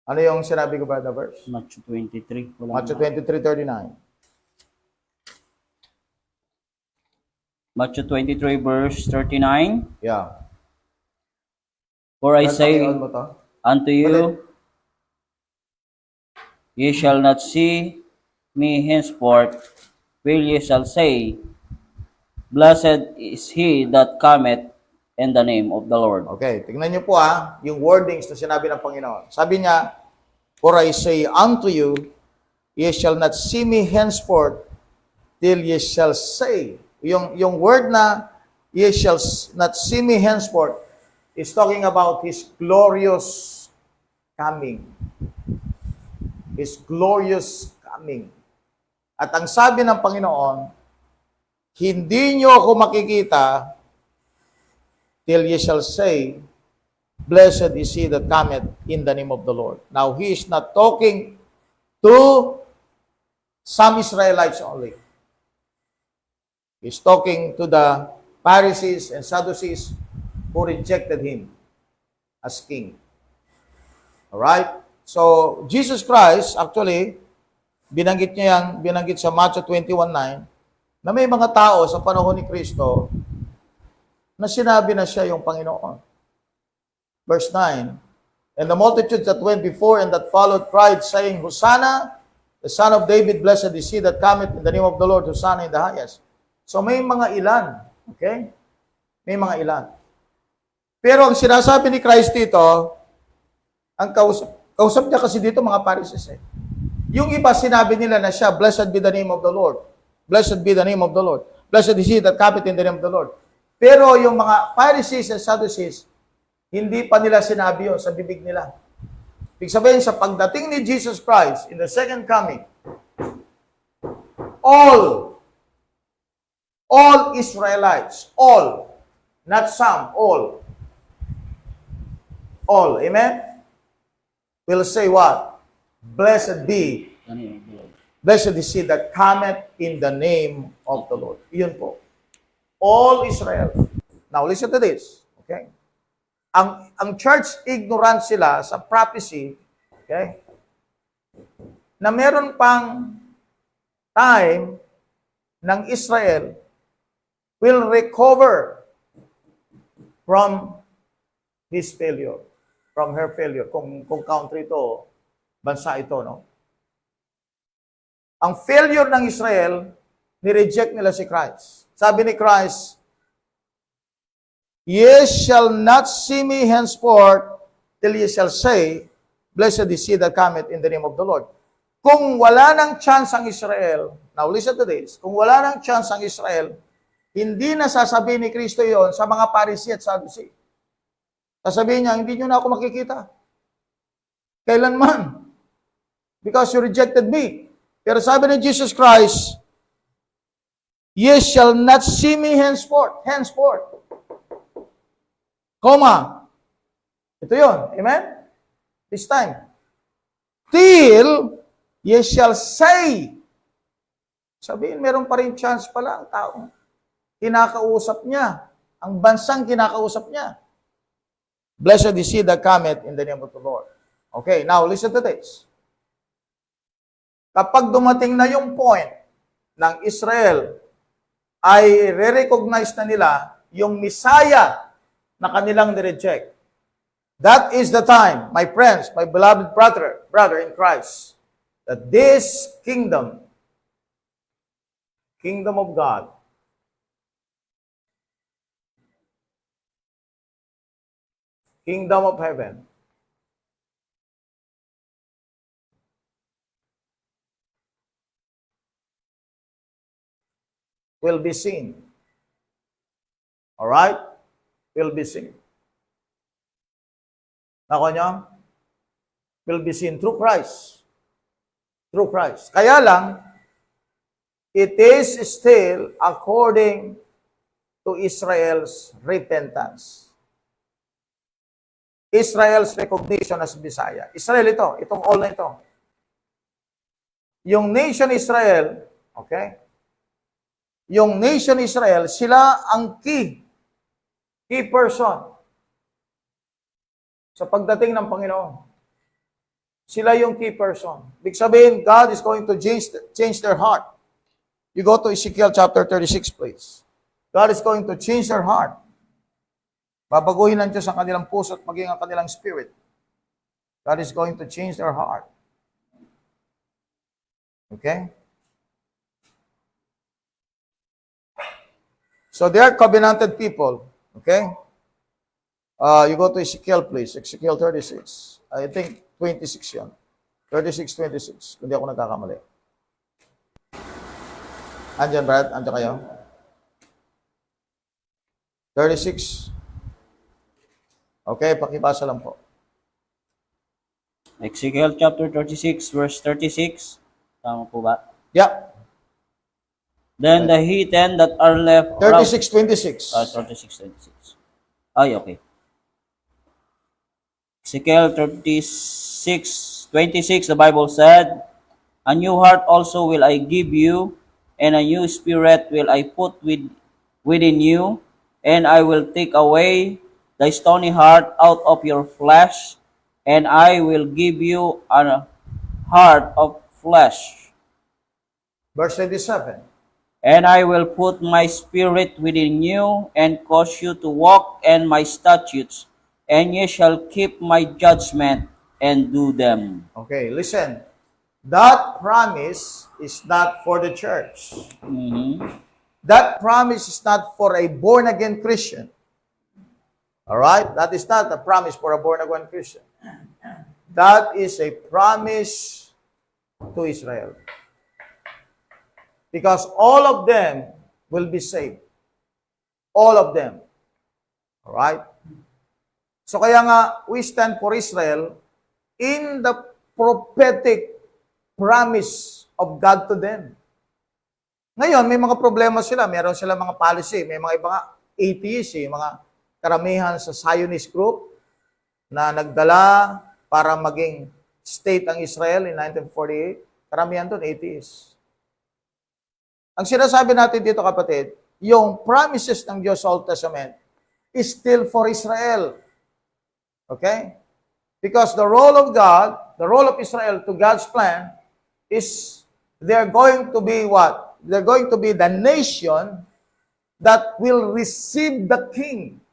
Ano yung sinabi ko ba na verse? Matthew 23. Matthew 23:39. Matthew 23 verse 39. Yeah. For I say Ano mo to? unto you, ye shall not see me henceforth, will ye shall say, Blessed is he that cometh in the name of the Lord. Okay, tingnan niyo po yung wordings na sinabi ng Panginoon. Sabi niya, for I say unto you, ye shall not see me henceforth, till ye shall say. Yung word na, ye shall not see me henceforth, is talking about His glorious coming. His glorious coming. At ang sabi ng Panginoon, hindi nyo ako makikita till ye shall say, Blessed is he that cometh in the name of the Lord. Now, He is not talking to some Israelites only. He's talking to the Pharisees and Sadducees who rejected Him as King. Alright? So, Jesus Christ, actually, binanggit sa Matthew 21:9, na may mga tao sa panahon ni Kristo na sinabi na siya yung Panginoon. Verse 9, and the multitudes that went before and that followed cried, saying, Hosanna, the Son of David, blessed is he that cometh in the name of the Lord, Hosanna in the highest. So may mga ilan, okay? May mga ilan. Pero ang sinasabi ni Christ dito, ang kausap niya kasi dito mga Pharisees. Yung iba sinabi nila na siya, Blessed be the name of the Lord. Blessed be the name of the Lord. Blessed is he that cometh in the name of the Lord. Pero yung mga Pharisees and Sadducees, hindi pa nila sinabi yun sa bibig nila. Ibig sabihin, sa pagdating ni Jesus Christ in the second coming, all Israelites, all, not some, all, amen, will say what? Blessed be, The name of the Lord. blessed is he that cometh in the name of the Lord. Iyon po. All Israel. Now, listen to this. Okay? Ang church, ignorant sila sa prophecy, okay? Na meron pang time ng Israel will recover from his failure, from her failure. Kung country ito, bansa ito, no? Ang failure ng Israel, ni-reject nila si Christ. Sabi ni Christ, Ye shall not see me henceforth till ye shall say, Blessed is he that cometh in the name of the Lord. kung wala ng chance ang Israel, now listen to this, kung wala ng chance ang Israel, hindi na sasabihin ni Kristo yon sa mga Pharisee at Sadducee. Sasabihin niya, hindi nyo na ako makikita. Kailanman. Because you rejected me. Pero sabi ni Jesus Christ, ye shall not see me henceforth. Henceforth. Comma. Ito yun. Amen? This time. Till ye shall say. Sabihin, meron pa rin chance pala ang tao. Kinakausap niya. Ang bansang kinakausap niya. Blessed is he that cometh in the name of the Lord. Okay, now listen to this. Kapag dumating na yung point ng Israel ay re-recognize na nila yung Messiah na kanilang nireject. That is the time, my friends, my beloved brother in Christ, that this kingdom of God, kingdom of heaven, will be seen. All right? Will be seen. Nako nyo? Will be seen through Christ. Through Christ. Kaya lang, it is still according to Israel's repentance. Israel's recognition as Messiah. Israel ito, itong all na ito. Yung nation Israel, okay? Yung nation Israel, sila ang key person sa pagdating ng Panginoon. Sila yung key person. Ibig sabihin, God is going to change their heart. You go to Ezekiel chapter 36, please. God is going to change their heart. Babaguhin ng Diyos ang kanilang puso at maging ang kanilang spirit. God is going to change their heart. Okay? So they are covenanted people. Okay? You go to Ezekiel, please. Ezekiel 36. I think 26 yan. 36, 26. Kung di ako nagkakamali. Andyan, Brad? Andyan kayo? 36. Okay, pakibasa lang po. Ezekiel chapter 36, verse 36. Tama po ba? Yeah. Then the heathen that are left 36, 26. 36, 26. Ay, okay. Ezekiel 36, 26, the Bible said, a new heart also will I give you, and a new spirit will I put within you, and I will take away the stony heart out of your flesh, and I will give you a heart of flesh. Verse 27. And I will put my spirit within you, and cause you to walk in my statutes, and ye shall keep my judgment and do them. Okay, listen. That promise is not for the church. That promise is not for a born-again Christian. All right? That is not a promise for a born-again Christian. That is a promise to Israel. Because all of them will be saved. All of them. All right? So kaya nga, we stand for Israel in the prophetic promise of God to them. Ngayon, may mga problema sila. Meron sila mga policy. May mga ibang atheists, mga karamihan sa Zionist group na nagdala para maging state ang Israel in 1948. Karamihan doon, atheists. Ang sinasabi natin dito, kapatid, yung promises ng Diyos sa Old Testament is still for Israel. Okay? Because the role of God, the role of Israel to God's plan is they're going to be what? They're going to be the nation that will receive the king.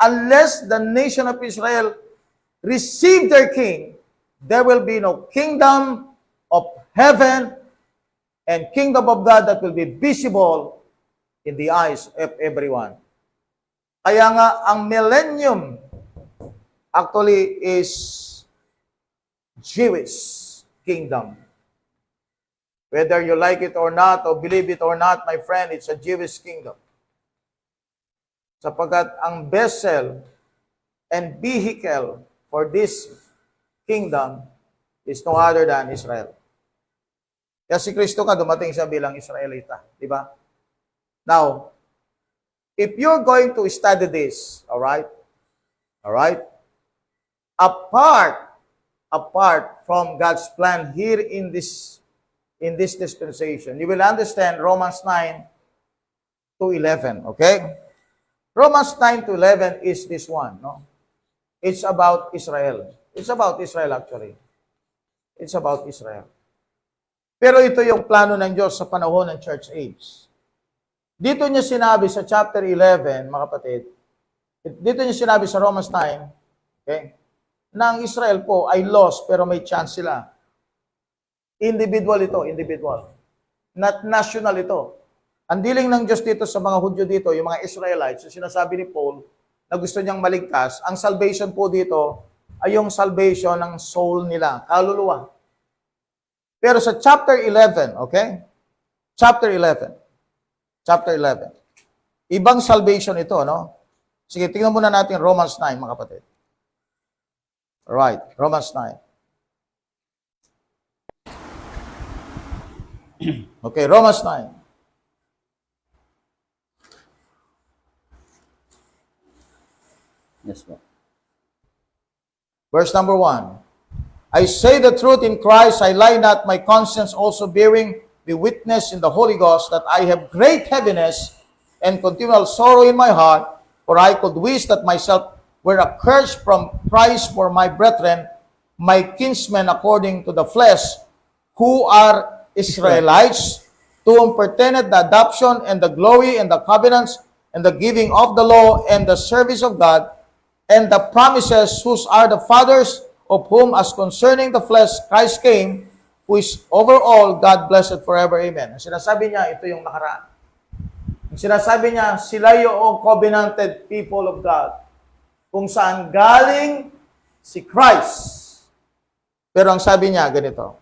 Unless the nation of Israel receive their king, there will be no kingdom of heaven and kingdom of God that will be visible in the eyes of everyone. Kaya nga, ang millennium actually is Jewish kingdom. Whether you like it or not, or believe it or not, my friend, it's a Jewish kingdom. Sapagkat ang vessel and vehicle for this kingdom is no other than Israel. Kaya si Kristo ka dumating siya bilang Israelita, di ba? Now, if you're going to study this, all right, apart from God's plan here in this dispensation, you will understand Romans 9 to 11, okay? Romans 9 to 11 is this one, no? It's about Israel. It's about Israel actually. It's about Israel. Pero ito yung plano ng Diyos sa panahon ng church age. Dito niya sinabi sa chapter 11, mga kapatid, dito niya sinabi sa Romans 9, okay, na ang Israel po ay lost pero may chance sila. Individual ito, individual. Not national ito. Ang diling ng Diyos dito sa mga Hudyo dito, yung mga Israelites, yung sinasabi ni Paul na gusto niyang maligtas, ang salvation po dito ay yung salvation ng soul nila, kaluluwa. Pero sa chapter 11, okay? Chapter 11. Ibang salvation ito, no? Sige, tingnan muna natin Romans 9, mga kapatid. Alright, Romans 9. Okay, Romans 9. Yes, po. Verse number 1. I say the truth in Christ, I lie not, my conscience also bearing the witness in the Holy Ghost that I have great heaviness and continual sorrow in my heart, for I could wish that myself were accursed from Christ for my brethren, my kinsmen according to the flesh, who are Israelites, to whom pertaineth the adoption and the glory and the covenants and the giving of the law and the service of God, and the promises whose are the fathers, of whom as concerning the flesh Christ came, who is over all, God blessed forever. Amen. Ang sinasabi niya, ito yung nakaraan. Ang sinasabi niya, sila yung covenanted people of God, kung saan galing si Christ. Pero ang sabi niya, ganito,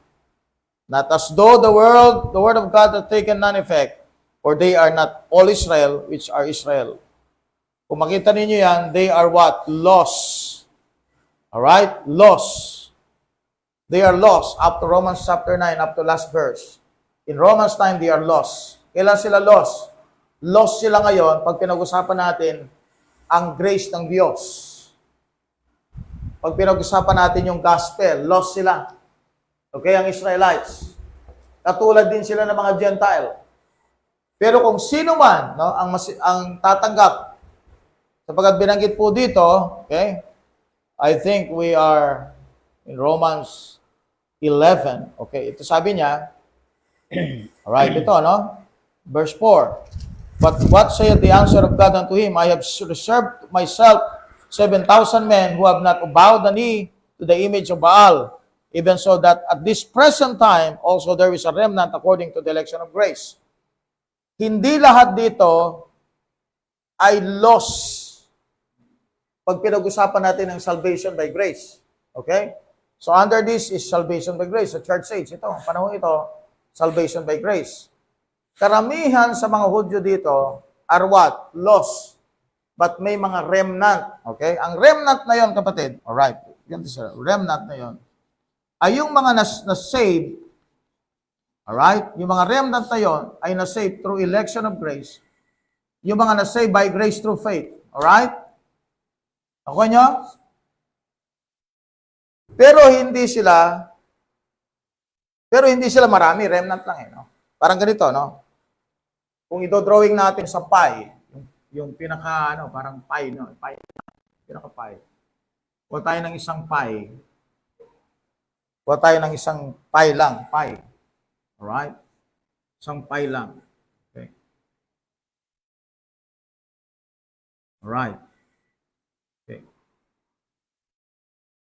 not as though the word of God hath taken none effect, for they are not all Israel, which are Israel. Kung makita ninyo yan, they are what? Lost. Alright? Lost. They are lost. Up to Romans chapter 9, up to last verse. In Romans 9, they are lost. Kailan sila lost? Lost sila ngayon pag pinag-usapan natin ang grace ng Diyos. Pag pinag-usapan natin yung gospel, lost sila. Okay, ang Israelites. Katulad din sila ng mga Gentile. Pero kung sino man, no, ang tatanggap, sapagkat binanggit po dito, okay, I think we are in Romans 11. Okay, ito sabi niya, alright, ito, no? Verse 4. But what saith the answer of God unto him? I have reserved myself 7,000 men who have not bowed the knee to the image of Baal, even so that at this present time also there is a remnant according to the election of grace. Hindi lahat dito ay lost pag pinag-usapan natin ang salvation by grace. Okay? So under this is salvation by grace. Sa church age, ito, panahon ito, salvation by grace. Karamihan sa mga Hudyo dito are what? Lost. But may mga remnant. Okay? Ang remnant na yon, kapatid, alright, ganito sila, remnant na yon, ay yung mga na-save, alright? Yung mga remnant na yon ay na-save through election of grace. Yung mga na-save by grace through faith. Alright? Ako nyo? Pero hindi sila marami, remnant lang eh, no? Parang ganito, no? Kung ito-drawing natin sa pie, yung pinaka, parang pie, no? Pie, pinaka-pie. Kuha tayo ng isang pie. Kuha tayo ng isang pie lang, pie. Alright? Isang pie lang. Okay. Alright. Okay.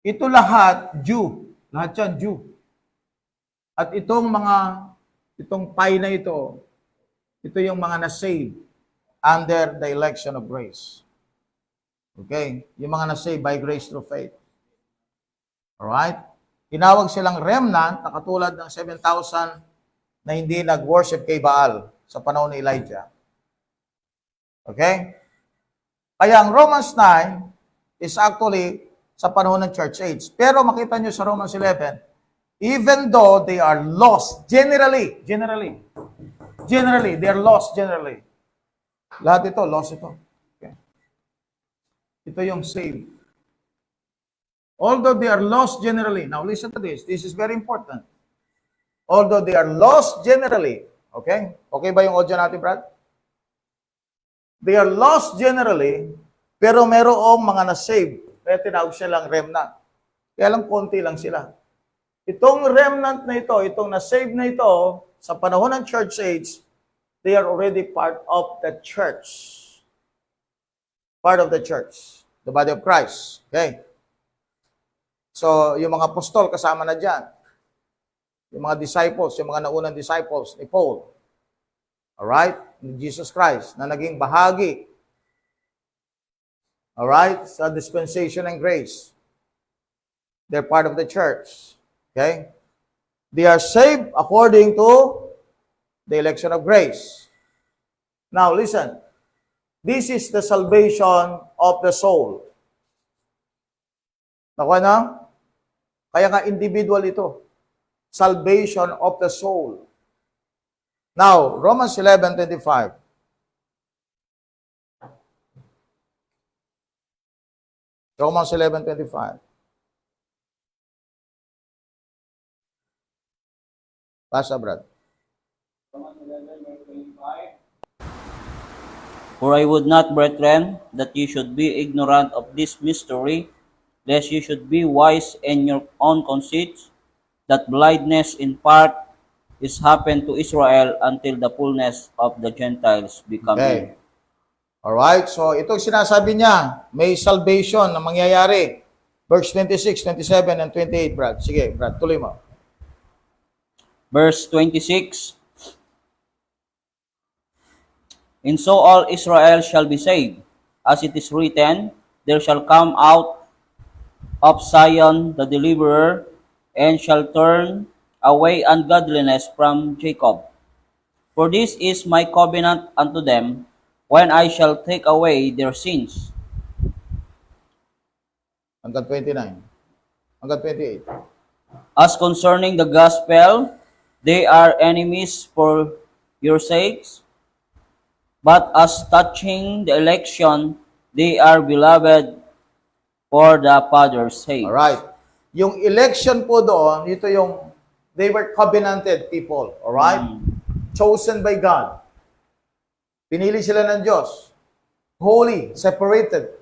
Ito lahat, Jew. Lahat yan, Jew. At itong pie na ito yung mga na-save under the election of grace. Okay? Yung mga na-save by grace through faith. Alright? Tinawag silang remnant na katulad ng 7,000 na hindi nag-worship kay Baal sa panahon ni Elijah. Okay? Kaya ang Romans 9 is actually sa panahon ng church age. Pero makita nyo sa Romans 11, even though they are lost, generally, they are lost generally. Lahat ito, lost ito. Okay. Ito yung saved. Although they are lost generally, now listen to this is very important. Although they are lost generally, okay? Okay ba yung audio natin, Brad? They are lost generally, pero merong mga na-save. Kaya tinawag silang remnant. Kaya lang konti lang sila. Itong remnant na ito, itong na-save na ito, sa panahon ng church age, they are already part of the church. Part of the church. The body of Christ. Okay? So, yung mga apostol kasama na dyan. Yung mga disciples, yung mga naunang disciples ni Paul. Alright? Ni Jesus Christ na naging bahagi. Alright? Sa dispensation and grace. They're part of the church. Okay? They are saved according to the election of grace. Now, listen. This is the salvation of the soul. Nakuha na? Kaya nga individual ito. Salvation of the soul. Now, Romans 11:25. Romans 11:25. Basa, Brad. For I would not, brethren, that you should be ignorant of this mystery, lest you should be wise in your own conceits, that blindness in part is happened to Israel until the fullness of the Gentiles become in. Okay. Alright, so itong sinasabi niya, may salvation na mangyayari. Verse 26, 27, and 28, Brad. Sige, Brad, tuloy mo. Verse 26, and so all Israel shall be saved, as it is written, there shall come out of Zion the deliverer, and shall turn away ungodliness from Jacob. For this is my covenant unto them, when I shall take away their sins. Hanggang 29. Hanggang 28. As concerning the gospel, they are enemies for your sakes, but as touching the election, they are beloved for the Father's sake. Alright. Yung election po doon, ito yung, they were covenanted people. Alright? Chosen by God. Pinili sila ng Diyos. Holy, separated.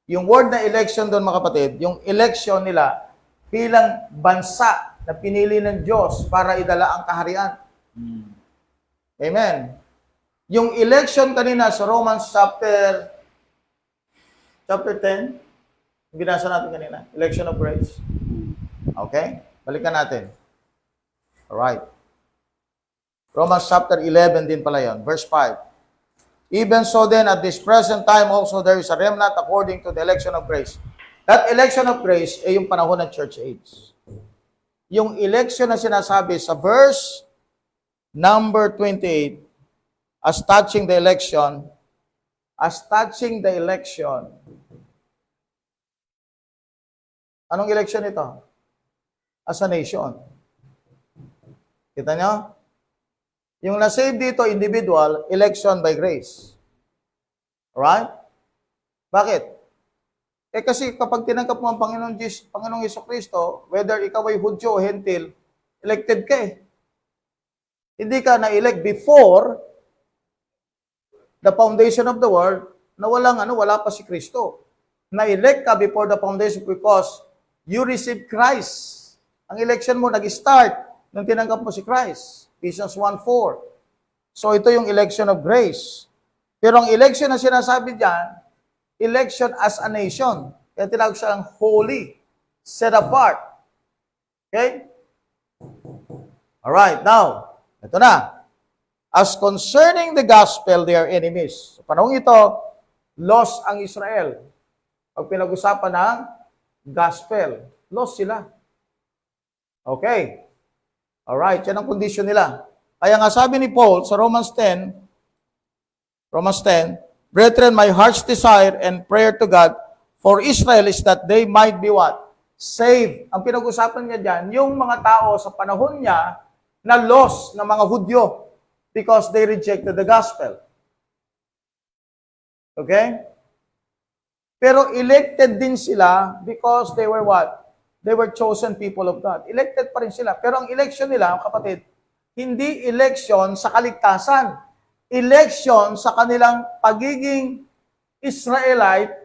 Yung word na election doon, mga kapatid, yung election nila bilang bansa na pinili ng Diyos para idala ang kaharian. Amen. Yung election kanina sa Romans chapter 10, binasa natin kanina, election of grace. Okay? Balikan natin. Alright. Romans chapter 11 din pala yun, verse 5. Even so then, at this present time also there is a remnant according to the election of grace. That election of grace ay yung panahon ng church age. Yung election na sinasabi sa verse number 28, as touching the election, anong election ito? As a nation. Kita nyo? Yung na-save dito, individual, election by grace. Alright? Bakit? Kasi kapag tinanggap mo ang Panginoong Jesucristo, whether ikaw ay Hudyo o Hentil, elected ka eh. Hindi ka na-elect before the foundation of the world na wala pa si Kristo. Na-elect ka before the foundation because you received Christ. Ang election mo nag-start nung tinanggap mo si Christ. Ephesians 1:4. So ito yung election of grace. Pero ang election na sinasabi diyan, election as a nation. Kaya tinawag siyang holy, set apart. Okay? Alright, now, ito na. As concerning the gospel, they are enemies. Sa panahon ito, lost ang Israel. Pag pinag-usapan ng gospel, lost sila. Okay. Alright, yan ang condition nila. Kaya nga sabi ni Paul sa Romans 10, Brethren, my heart's desire and prayer to God for Israel is that they might be what? Saved. Ang pinag-usapan niya dyan, yung mga tao sa panahon niya na lost ng mga Hudyo because they rejected the gospel. Okay? Pero elected din sila because they were what? They were chosen people of God. Elected pa rin sila. Pero ang election nila, kapatid, hindi election sa kaligtasan. Election sa kanilang pagiging Israelite,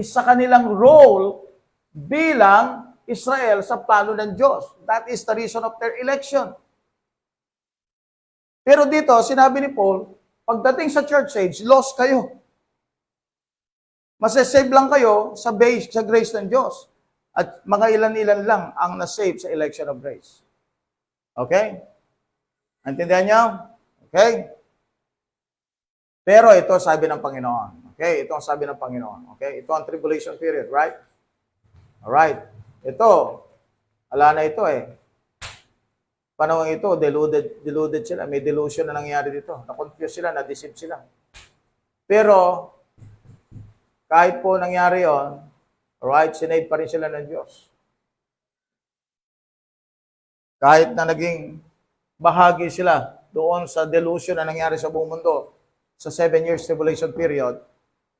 sa kanilang role bilang Israel sa plano ng Diyos. That is the reason of their election. Pero dito, sinabi ni Paul, pagdating sa church age, lost kayo. Masasave lang kayo sa base, sa grace ng Diyos. At mga ilan-ilan lang ang nasave sa election of grace. Okay? Antindihan niyo? Okay? Pero ito sabi ng Panginoon. Okay? Ito ang sabi ng Panginoon. Okay? Ito ang tribulation period, right? Alright. Ito, ala na ito eh. Panahon ito, deluded sila. May delusion na nangyari dito. Na-confuse sila, na-deceive sila. Pero, kahit po nangyari yon, alright, sinave pa rin sila ng Diyos. Kahit na naging bahagi sila doon sa delusion na nangyari sa buong mundo, sa 7 years tribulation period,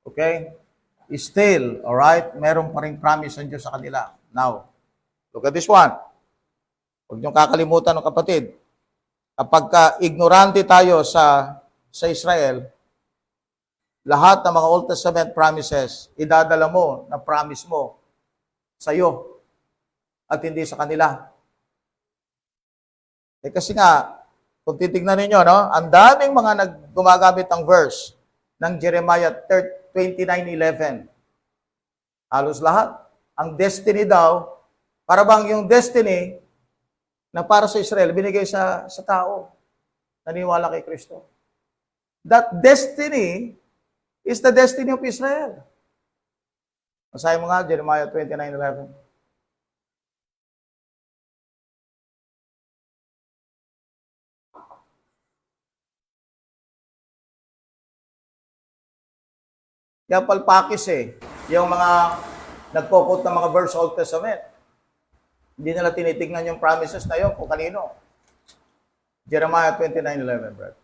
okay, still, alright, meron pa rin promise ng Diyos sa kanila. Now, look at this one. Huwag niyong kakalimutan ng kapatid. Kapag ignorante tayo sa Israel, lahat ng mga Old Testament promises, idadala mo na promise mo sa iyo at hindi sa kanila. Eh kasi nga, kung titignan ninyo, no, ang daming mga gumagamit ng verse ng Jeremiah 29:11. Halos lahat. Ang destiny daw, para bang yung destiny na para sa Israel, binigay sa tao. Naniwala kay Kristo. That destiny is the destiny of Israel. Basahin mo nga, Jeremiah 29:11. Kaya palpakis yung mga nagpo-quote ng mga verse Old Testament. Hindi nila tinitignan yung promises na yun kung kanino. Jeremiah 29:11, Brad.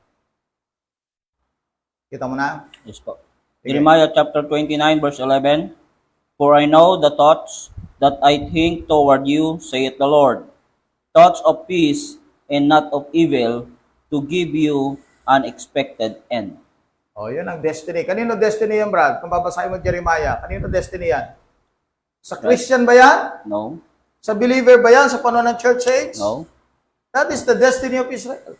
Kita mo na? Yes po. Sige. Jeremiah chapter 29 verse 11. For I know the thoughts that I think toward you, saith the Lord, thoughts of peace and not of evil, to give you an expected end. Oh, yun ang destiny. Kanino destiny yan, Brad? Kung babasahin mo Jeremiah, kanino destiny yan? Sa Christian ba yan? No. Sa believer ba yan? Sa panahon ng church age? No. That is the destiny of Israel.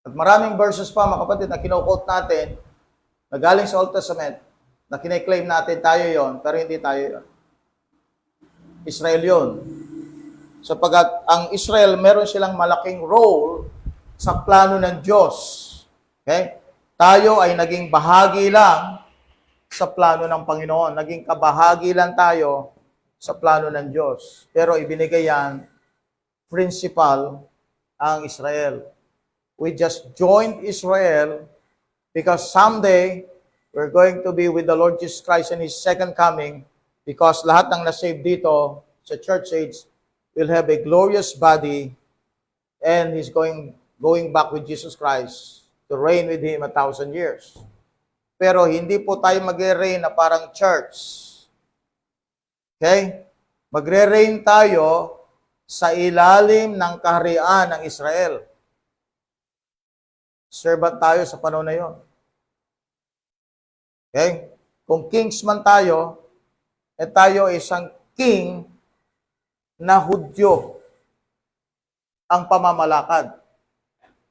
At maraming verses pa, mga kapatid, na kino-quote natin, na galing sa Old Testament, na kine-claim natin tayo yon, pero hindi tayo yon. Israel yon. Sapagat ang Israel, meron silang malaking role sa plano ng Diyos. Okay? Tayo ay naging bahagi lang sa plano ng Panginoon. Naging kabahagi lang tayo sa plano ng Diyos. Pero ibinigay yan, principal ang Israel. We just joined Israel because someday we're going to be with the Lord Jesus Christ in His second coming, because lahat ng nasave dito sa church age will have a glorious body, and He's going back with Jesus Christ to reign with Him 1,000 years. Pero hindi po tayo magre-reign na parang church. Okay? Magre-reign tayo sa ilalim ng kaharian ng Israel. Servant tayo sa panahon na yon. Okay? Kung kings man tayo, tayo isang king na Hudyo ang pamamalakad.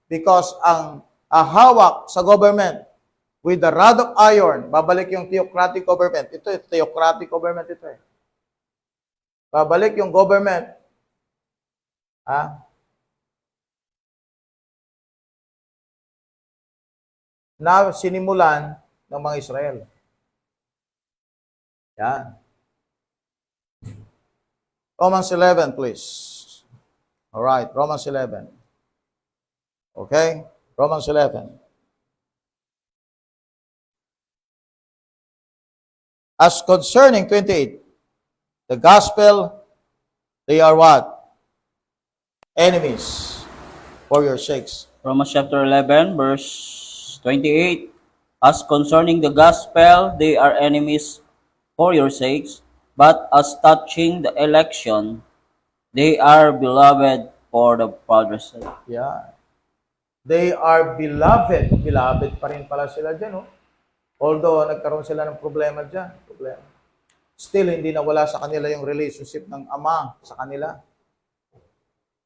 Because ang hawak sa government with the rod of iron, babalik yung theocratic government. Ito, theocratic government ito . Babalik yung government na sinimulan ng mga Israel. Yan. Romans 11, please. All right, Romans 11. Okay? Romans 11. As concerning 28, the gospel, they are what? Enemies for your sakes. Romans chapter 11, verse 28. As concerning the gospel, they are enemies for your sakes, but as touching the election, they are beloved for the Father's sake. Yeah. They are beloved. Beloved pa rin pala sila dyan, oh. Although nagkaroon sila ng problema dyan. Problema. Still, hindi nawala sa kanila yung relationship ng Ama sa kanila.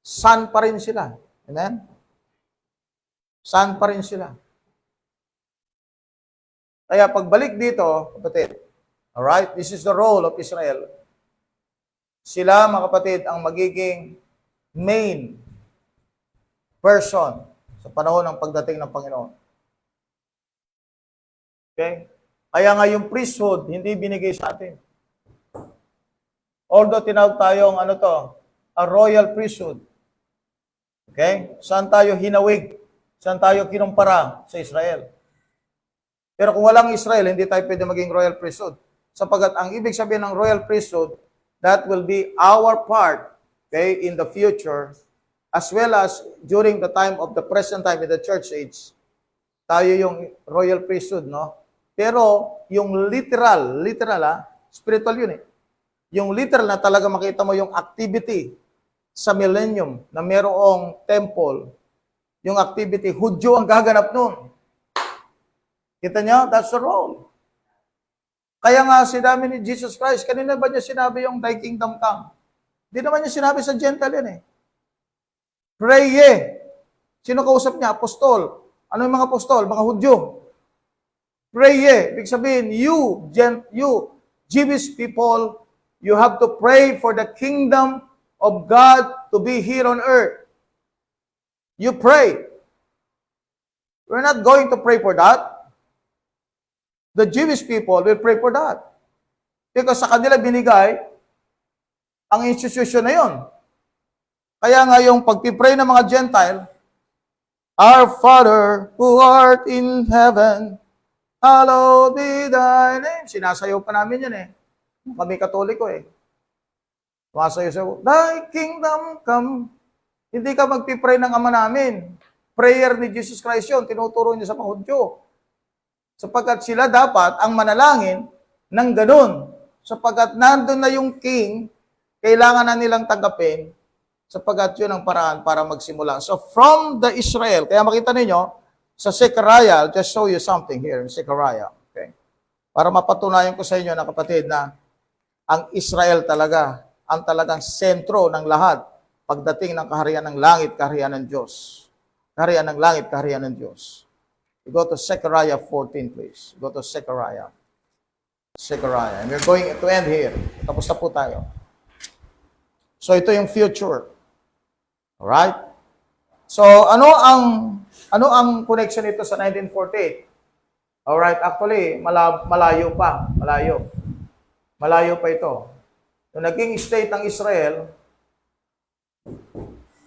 Son pa rin sila. Amen? Son pa rin sila. Kaya pagbalik dito, kapatid, alright, this is the role of Israel. Sila, mga kapatid, ang magiging main person sa panahon ng pagdating ng Panginoon. Okay? Kaya nga yung priesthood, hindi binigay sa atin. Although tinawag tayong a royal priesthood. Okay? Saan tayo hinawig? Saan tayo kinumpara? Sa Israel. Pero kung walang Israel, hindi tayo pwede maging royal priesthood. Sapagkat ang ibig sabihin ng royal priesthood, that will be our part, okay, in the future, as well as during the time of the present time in the church age. Tayo yung royal priesthood, no? Pero yung literal, spiritual yun eh. Yung literal na talaga makita mo yung activity sa millennium na merong temple, yung activity, Hudyo ang gaganap nun. Kita nyo? That's the role. Kaya nga sinabi ni Jesus Christ, kanina ba niya sinabi yung thy kingdom come? Hindi naman niya sinabi sa Gentile yan eh. Pray ye. Sino kausap niya? Apostol. Ano yung mga apostol? Mga Hudyo. Pray ye. Ibig sabihin, you, Jewish people, you have to pray for the kingdom of God to be here on earth. You pray. We're not going to pray for that. The Jewish people will pray for that. Because sa kanila binigay ang institution na yon. Kaya nga yung pagpipray ng mga Gentile, Our Father who art in heaven, hallowed be thy name. Sinasayaw pa namin yan eh. Kami Katoliko eh. Sumasayaw, thy kingdom come. Hindi ka magpipray ng Ama namin. Prayer ni Jesus Christ yun. Tinuturo niya sa mga Hudyo. Sapagkat sila dapat ang manalangin ng ganun. Sapagkat nandun na yung king, kailangan na nilang tanggapin sapagkat yun ang paraan para magsimula. So from the Israel, kaya makita ninyo, sa Zechariah, I'll just show you something here in Zechariah. Okay? Para mapatunayan ko sa inyo na kapatid na ang Israel talaga, ang talagang sentro ng lahat pagdating ng kaharian ng langit, kaharian ng Diyos. Kaharian ng langit, kaharian ng Diyos. You go to Zechariah 14, please. Go to Zechariah. Zechariah. And we're going to end here. Tapos na po tayo. So ito yung future. Alright? So ano ang connection nito sa 1948? Alright, actually, malayo pa. Malayo pa ito. Nung naging state ng Israel,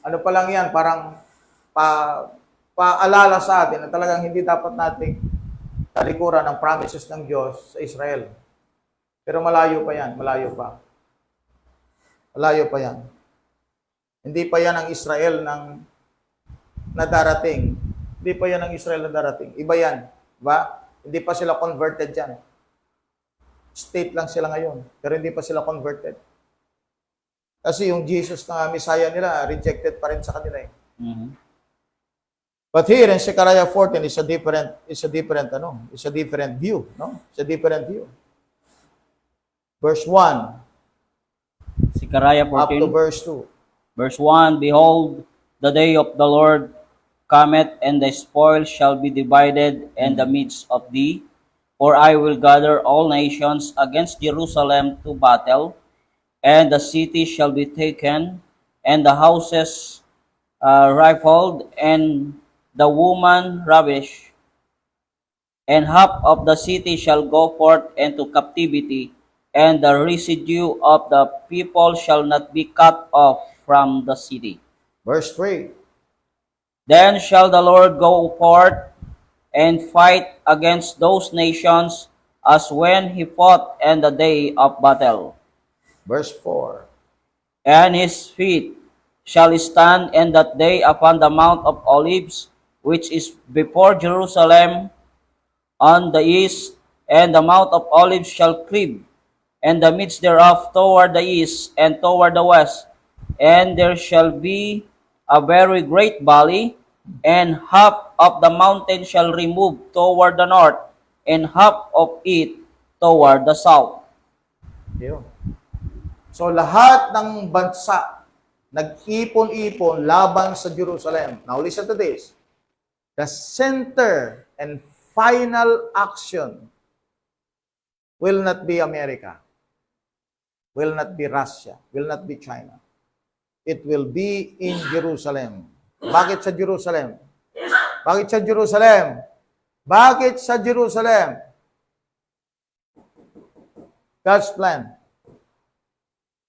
ano pa lang yan, parang paalala sa atin na talagang hindi dapat nating talikuran ang promises ng Diyos sa Israel. Pero malayo pa yan, malayo pa. Malayo pa yan. Hindi pa yan ang Israel na darating. Hindi pa yan ang Israel na darating. Iba yan. Diba? Hindi pa sila converted yan. State lang sila ngayon. Pero hindi pa sila converted. Kasi yung Jesus na Messiah nila, rejected pa rin sa kanila eh. Mhm. But here in Zechariah 14 is a different view, no? It's a different view. Verse 1 Zechariah up to 14, verse 2. verse 1, Behold, the day of the Lord cometh, and the spoil shall be divided in the midst of thee. For I will gather all nations against Jerusalem to battle, and the city shall be taken, and the houses rifled, and the woman ravished. And half of the city shall go forth into captivity, and the residue of the people shall not be cut off from the city. Verse 3. Then shall the Lord go forth and fight against those nations as when he fought in the day of battle. Verse 4. And his feet shall stand in that day upon the Mount of Olives, which is before Jerusalem on the east, and the Mount of Olives shall cleave, and the midst thereof toward the east and toward the west, and there shall be a very great valley, and half of the mountain shall remove toward the north, and half of it toward the south. Yun. So lahat ng bansa nag-ipon-ipon laban sa Jerusalem. Now listen to this. The center and final action will not be America, will not be Russia, will not be China. It will be in Jerusalem. Bakit sa Jerusalem? Bakit sa Jerusalem? Bakit sa Jerusalem? God's plan.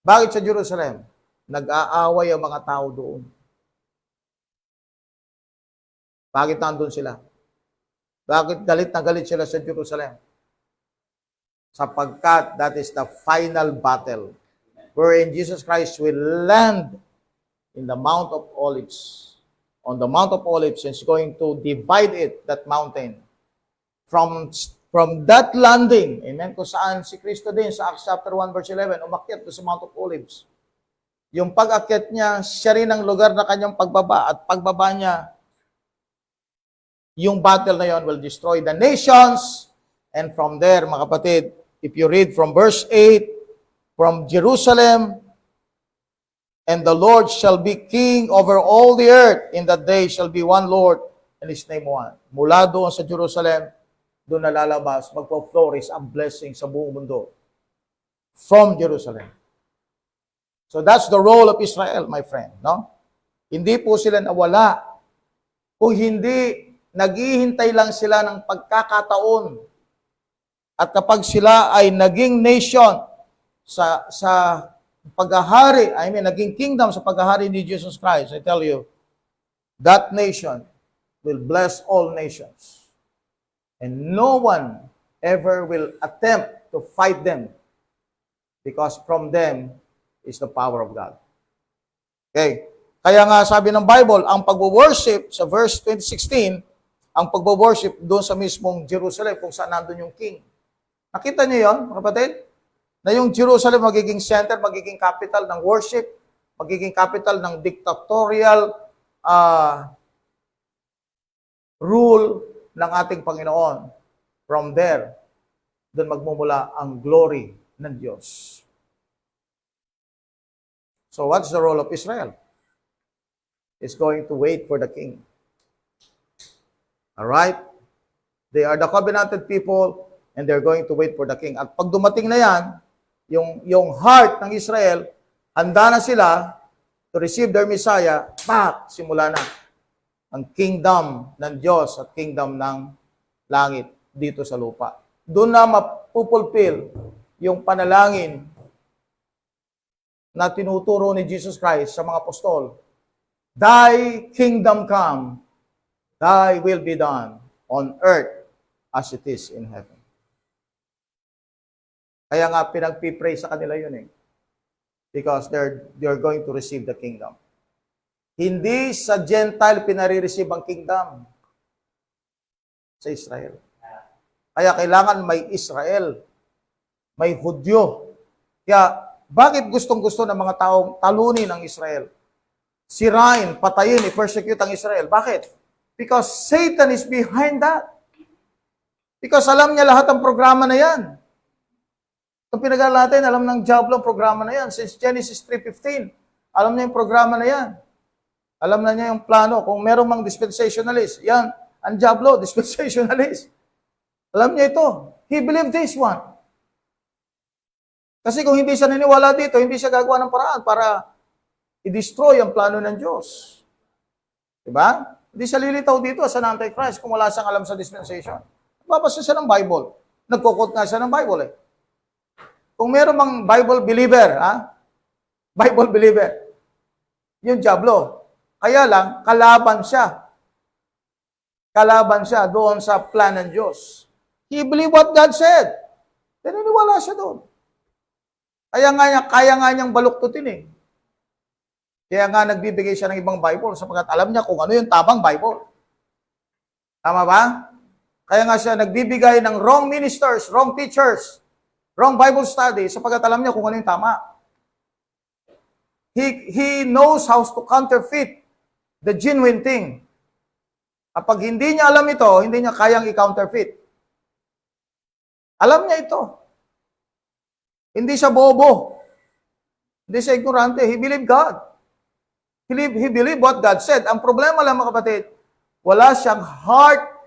Bakit sa Jerusalem? Nag-aaway ang mga tao doon. Bakit nandun sila? Bakit galit na galit sila sa Jerusalem? Sapagkat that is the final battle wherein Jesus Christ will land in the Mount of Olives. On the Mount of Olives, and is going to divide it, that mountain. From that landing, amen, kung saan si Kristo din sa Acts chapter 1 verse 11, umakyat doon sa Mount of Olives. Yung pag-akyat niya, siya rin ang lugar na kanyang pagbaba, at pagbaba niya, yung battle na yon will destroy the nations. And from there, mga kapatid, if you read from verse 8, from Jerusalem, and the Lord shall be king over all the earth. In that day shall be one Lord, and his name one. Mula doon sa Jerusalem, doon na lalabas, magpo-flourish ang blessing sa buong mundo. From Jerusalem. So that's the role of Israel, my friend. No? Hindi po sila nawala. Kung hindi, naghihintay lang sila ng pagkakataon. At kapag sila ay naging nation sa paghahari, naging kingdom sa paghahari ni Jesus Christ, I tell you, that nation will bless all nations. And no one ever will attempt to fight them, because from them is the power of God. Okay? Kaya nga sabi ng Bible, ang pagwo-worship sa verse 2016, ang pagwo-worship doon sa mismong Jerusalem kung saan nandun yung king. Nakita niyo 'yon, mga kapatid? Na yung Jerusalem magiging center, magiging capital ng worship, magiging capital ng dictatorial rule ng ating Panginoon. From there, doon magmumula ang glory ng Diyos. So what's the role of Israel? It's going to wait for the king. Alright? They are the covenanted people, and they're going to wait for the king. At pag dumating na yan, yung heart ng Israel, handa na sila to receive their Messiah, simula na ang kingdom ng Diyos at kingdom ng langit dito sa lupa. Doon na mapupulfill yung panalangin na tinuturo ni Jesus Christ sa mga apostol. Thy kingdom come, thy will be done on earth as it is in heaven. Kaya nga pinagpipray sa kanila yun because they're going to receive the kingdom. Hindi sa Gentile pinare-receive ang kingdom. Sa Israel. Kaya kailangan may Israel, may Hudyo. Kaya bakit gustong-gusto ng mga taong talunin ang Israel? Sirain, patayin, i-persecute ang Israel. Bakit? Because Satan is behind that. Because alam niya lahat ang programa na yan. Kung pinag-aaral natin, alam ng Diablo ang programa na yan. Since Genesis 3:15, alam niya yung programa na yan. Alam na niya yung plano. Kung meron mang dispensationalist, yan, ang Diablo, dispensationalist. Alam niya ito. He believed this one. Kasi kung hindi siya niniwala dito, hindi siya gagawa ng paraan para i-destroy ang plano ng Diyos. Diba? Hindi siya lilitaw dito sa Antichrist kung wala siyang alam sa dispensation. Babasa siya ng Bible. Nagkukot nga siya ng Bible Kung meron mang Bible believer, Bible believer, yung Diablo. Kaya lang, kalaban siya. Kalaban siya doon sa plan ng Diyos. He believed what God said. Naniniwala siya doon. Kaya nga niyang baluktutin eh. Kaya nga nagbibigay siya ng ibang Bible sapagkat alam niya kung ano yung tamang Bible. Tama ba? Kaya nga siya nagbibigay ng wrong ministers, wrong teachers, wrong Bible study sapagkat alam niya kung ano yung tama. He knows how to counterfeit the genuine thing. Kapag hindi niya alam ito, hindi niya kayang i-counterfeit. Alam niya ito. Hindi siya bobo. Hindi siya ignorante. He believed God. He believed what God said. Ang problema lang mga kapatid, wala siyang heart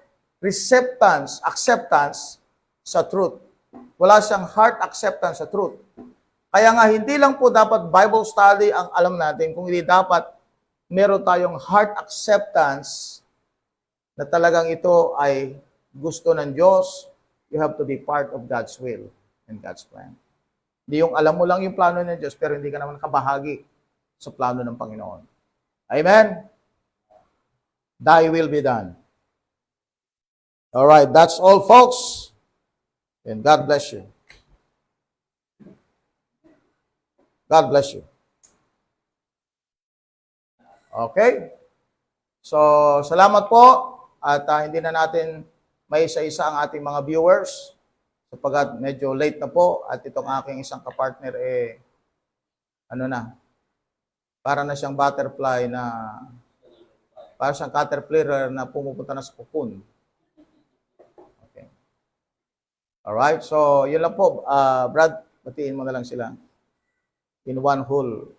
acceptance sa truth. Wala siyang heart acceptance sa truth. Kaya nga, hindi lang po dapat Bible study ang alam natin, kung hindi dapat meron tayong heart acceptance na talagang ito ay gusto ng Diyos. You have to be part of God's will and God's plan. Hindi yung alam mo lang yung plano ng Diyos, pero hindi ka naman nakabahagi sa plano ng Panginoon. Amen? Thy will be done. All right, that's all, folks. And God bless you. God bless you. Okay? So, salamat po. At hindi na natin may isa-isa ang ating mga viewers sapagkat medyo late na po at itong aking isang kapartner para na siyang butterfly para siyang caterpillar na pumupunta na sa cocoon. Okay. Alright, so yun lang po. Brad, batiin mo na lang sila in one whole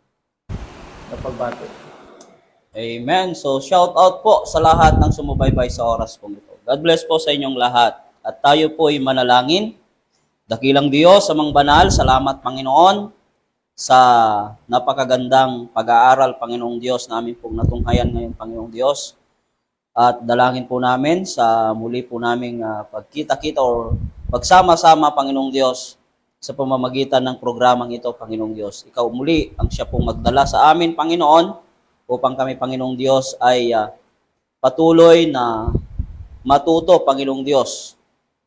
na pagbati. Amen. So, shout out po sa lahat ng sumubaybay sa oras po ito. God bless po sa inyong lahat. At tayo po ay manalangin. Dakilang Diyos, amang banal, salamat Panginoon sa napakagandang pag-aaral, Panginoong Diyos, namin pong natunghayan ngayon, Panginoong Diyos. At dalangin po namin sa muli po naming pagkita-kita o pagsama-sama, Panginoong Diyos, sa pamamagitan ng programang ito, Panginoong Diyos. Ikaw muli ang siya pong magdala sa amin, Panginoon, upang kami, Panginoong Diyos, ay patuloy na matuto, Panginoong Diyos,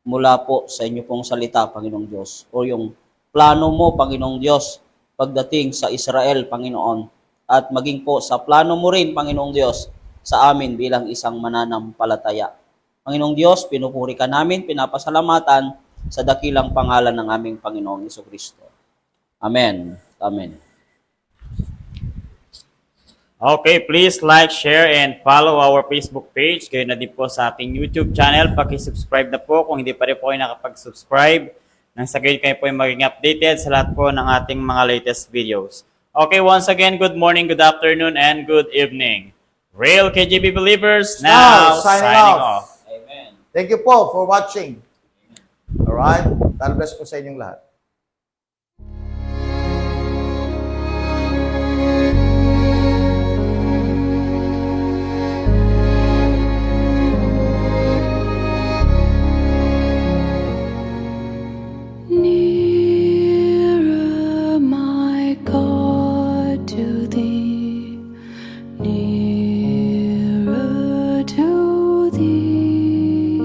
mula po sa inyo pong salita, Panginoong Diyos, o yung plano mo, Panginoong Diyos, pagdating sa Israel, Panginoon, at maging po sa plano mo rin, Panginoong Diyos, sa amin bilang isang mananampalataya. Panginoong Diyos, pinupuri ka namin, pinapasalamatan sa dakilang pangalan ng aming Panginoong Jesucristo. Amen. Amen. Okay, please like, share, and follow our Facebook page. Kayo na din po sa ating YouTube channel. Paki-subscribe na po kung hindi pa rin po kayo nakapag-subscribe. Nang sa gayon kayo po ay maging updated sa lahat po ng ating mga latest videos. Okay, once again, good morning, good afternoon, and good evening. Real KGB believers, now signing off. Amen. Thank you po for watching. Alright? God bless po sa inyong lahat. Nearer, my God, to thee, nearer to thee,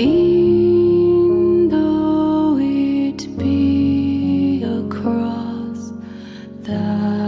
e'en though it be a cross that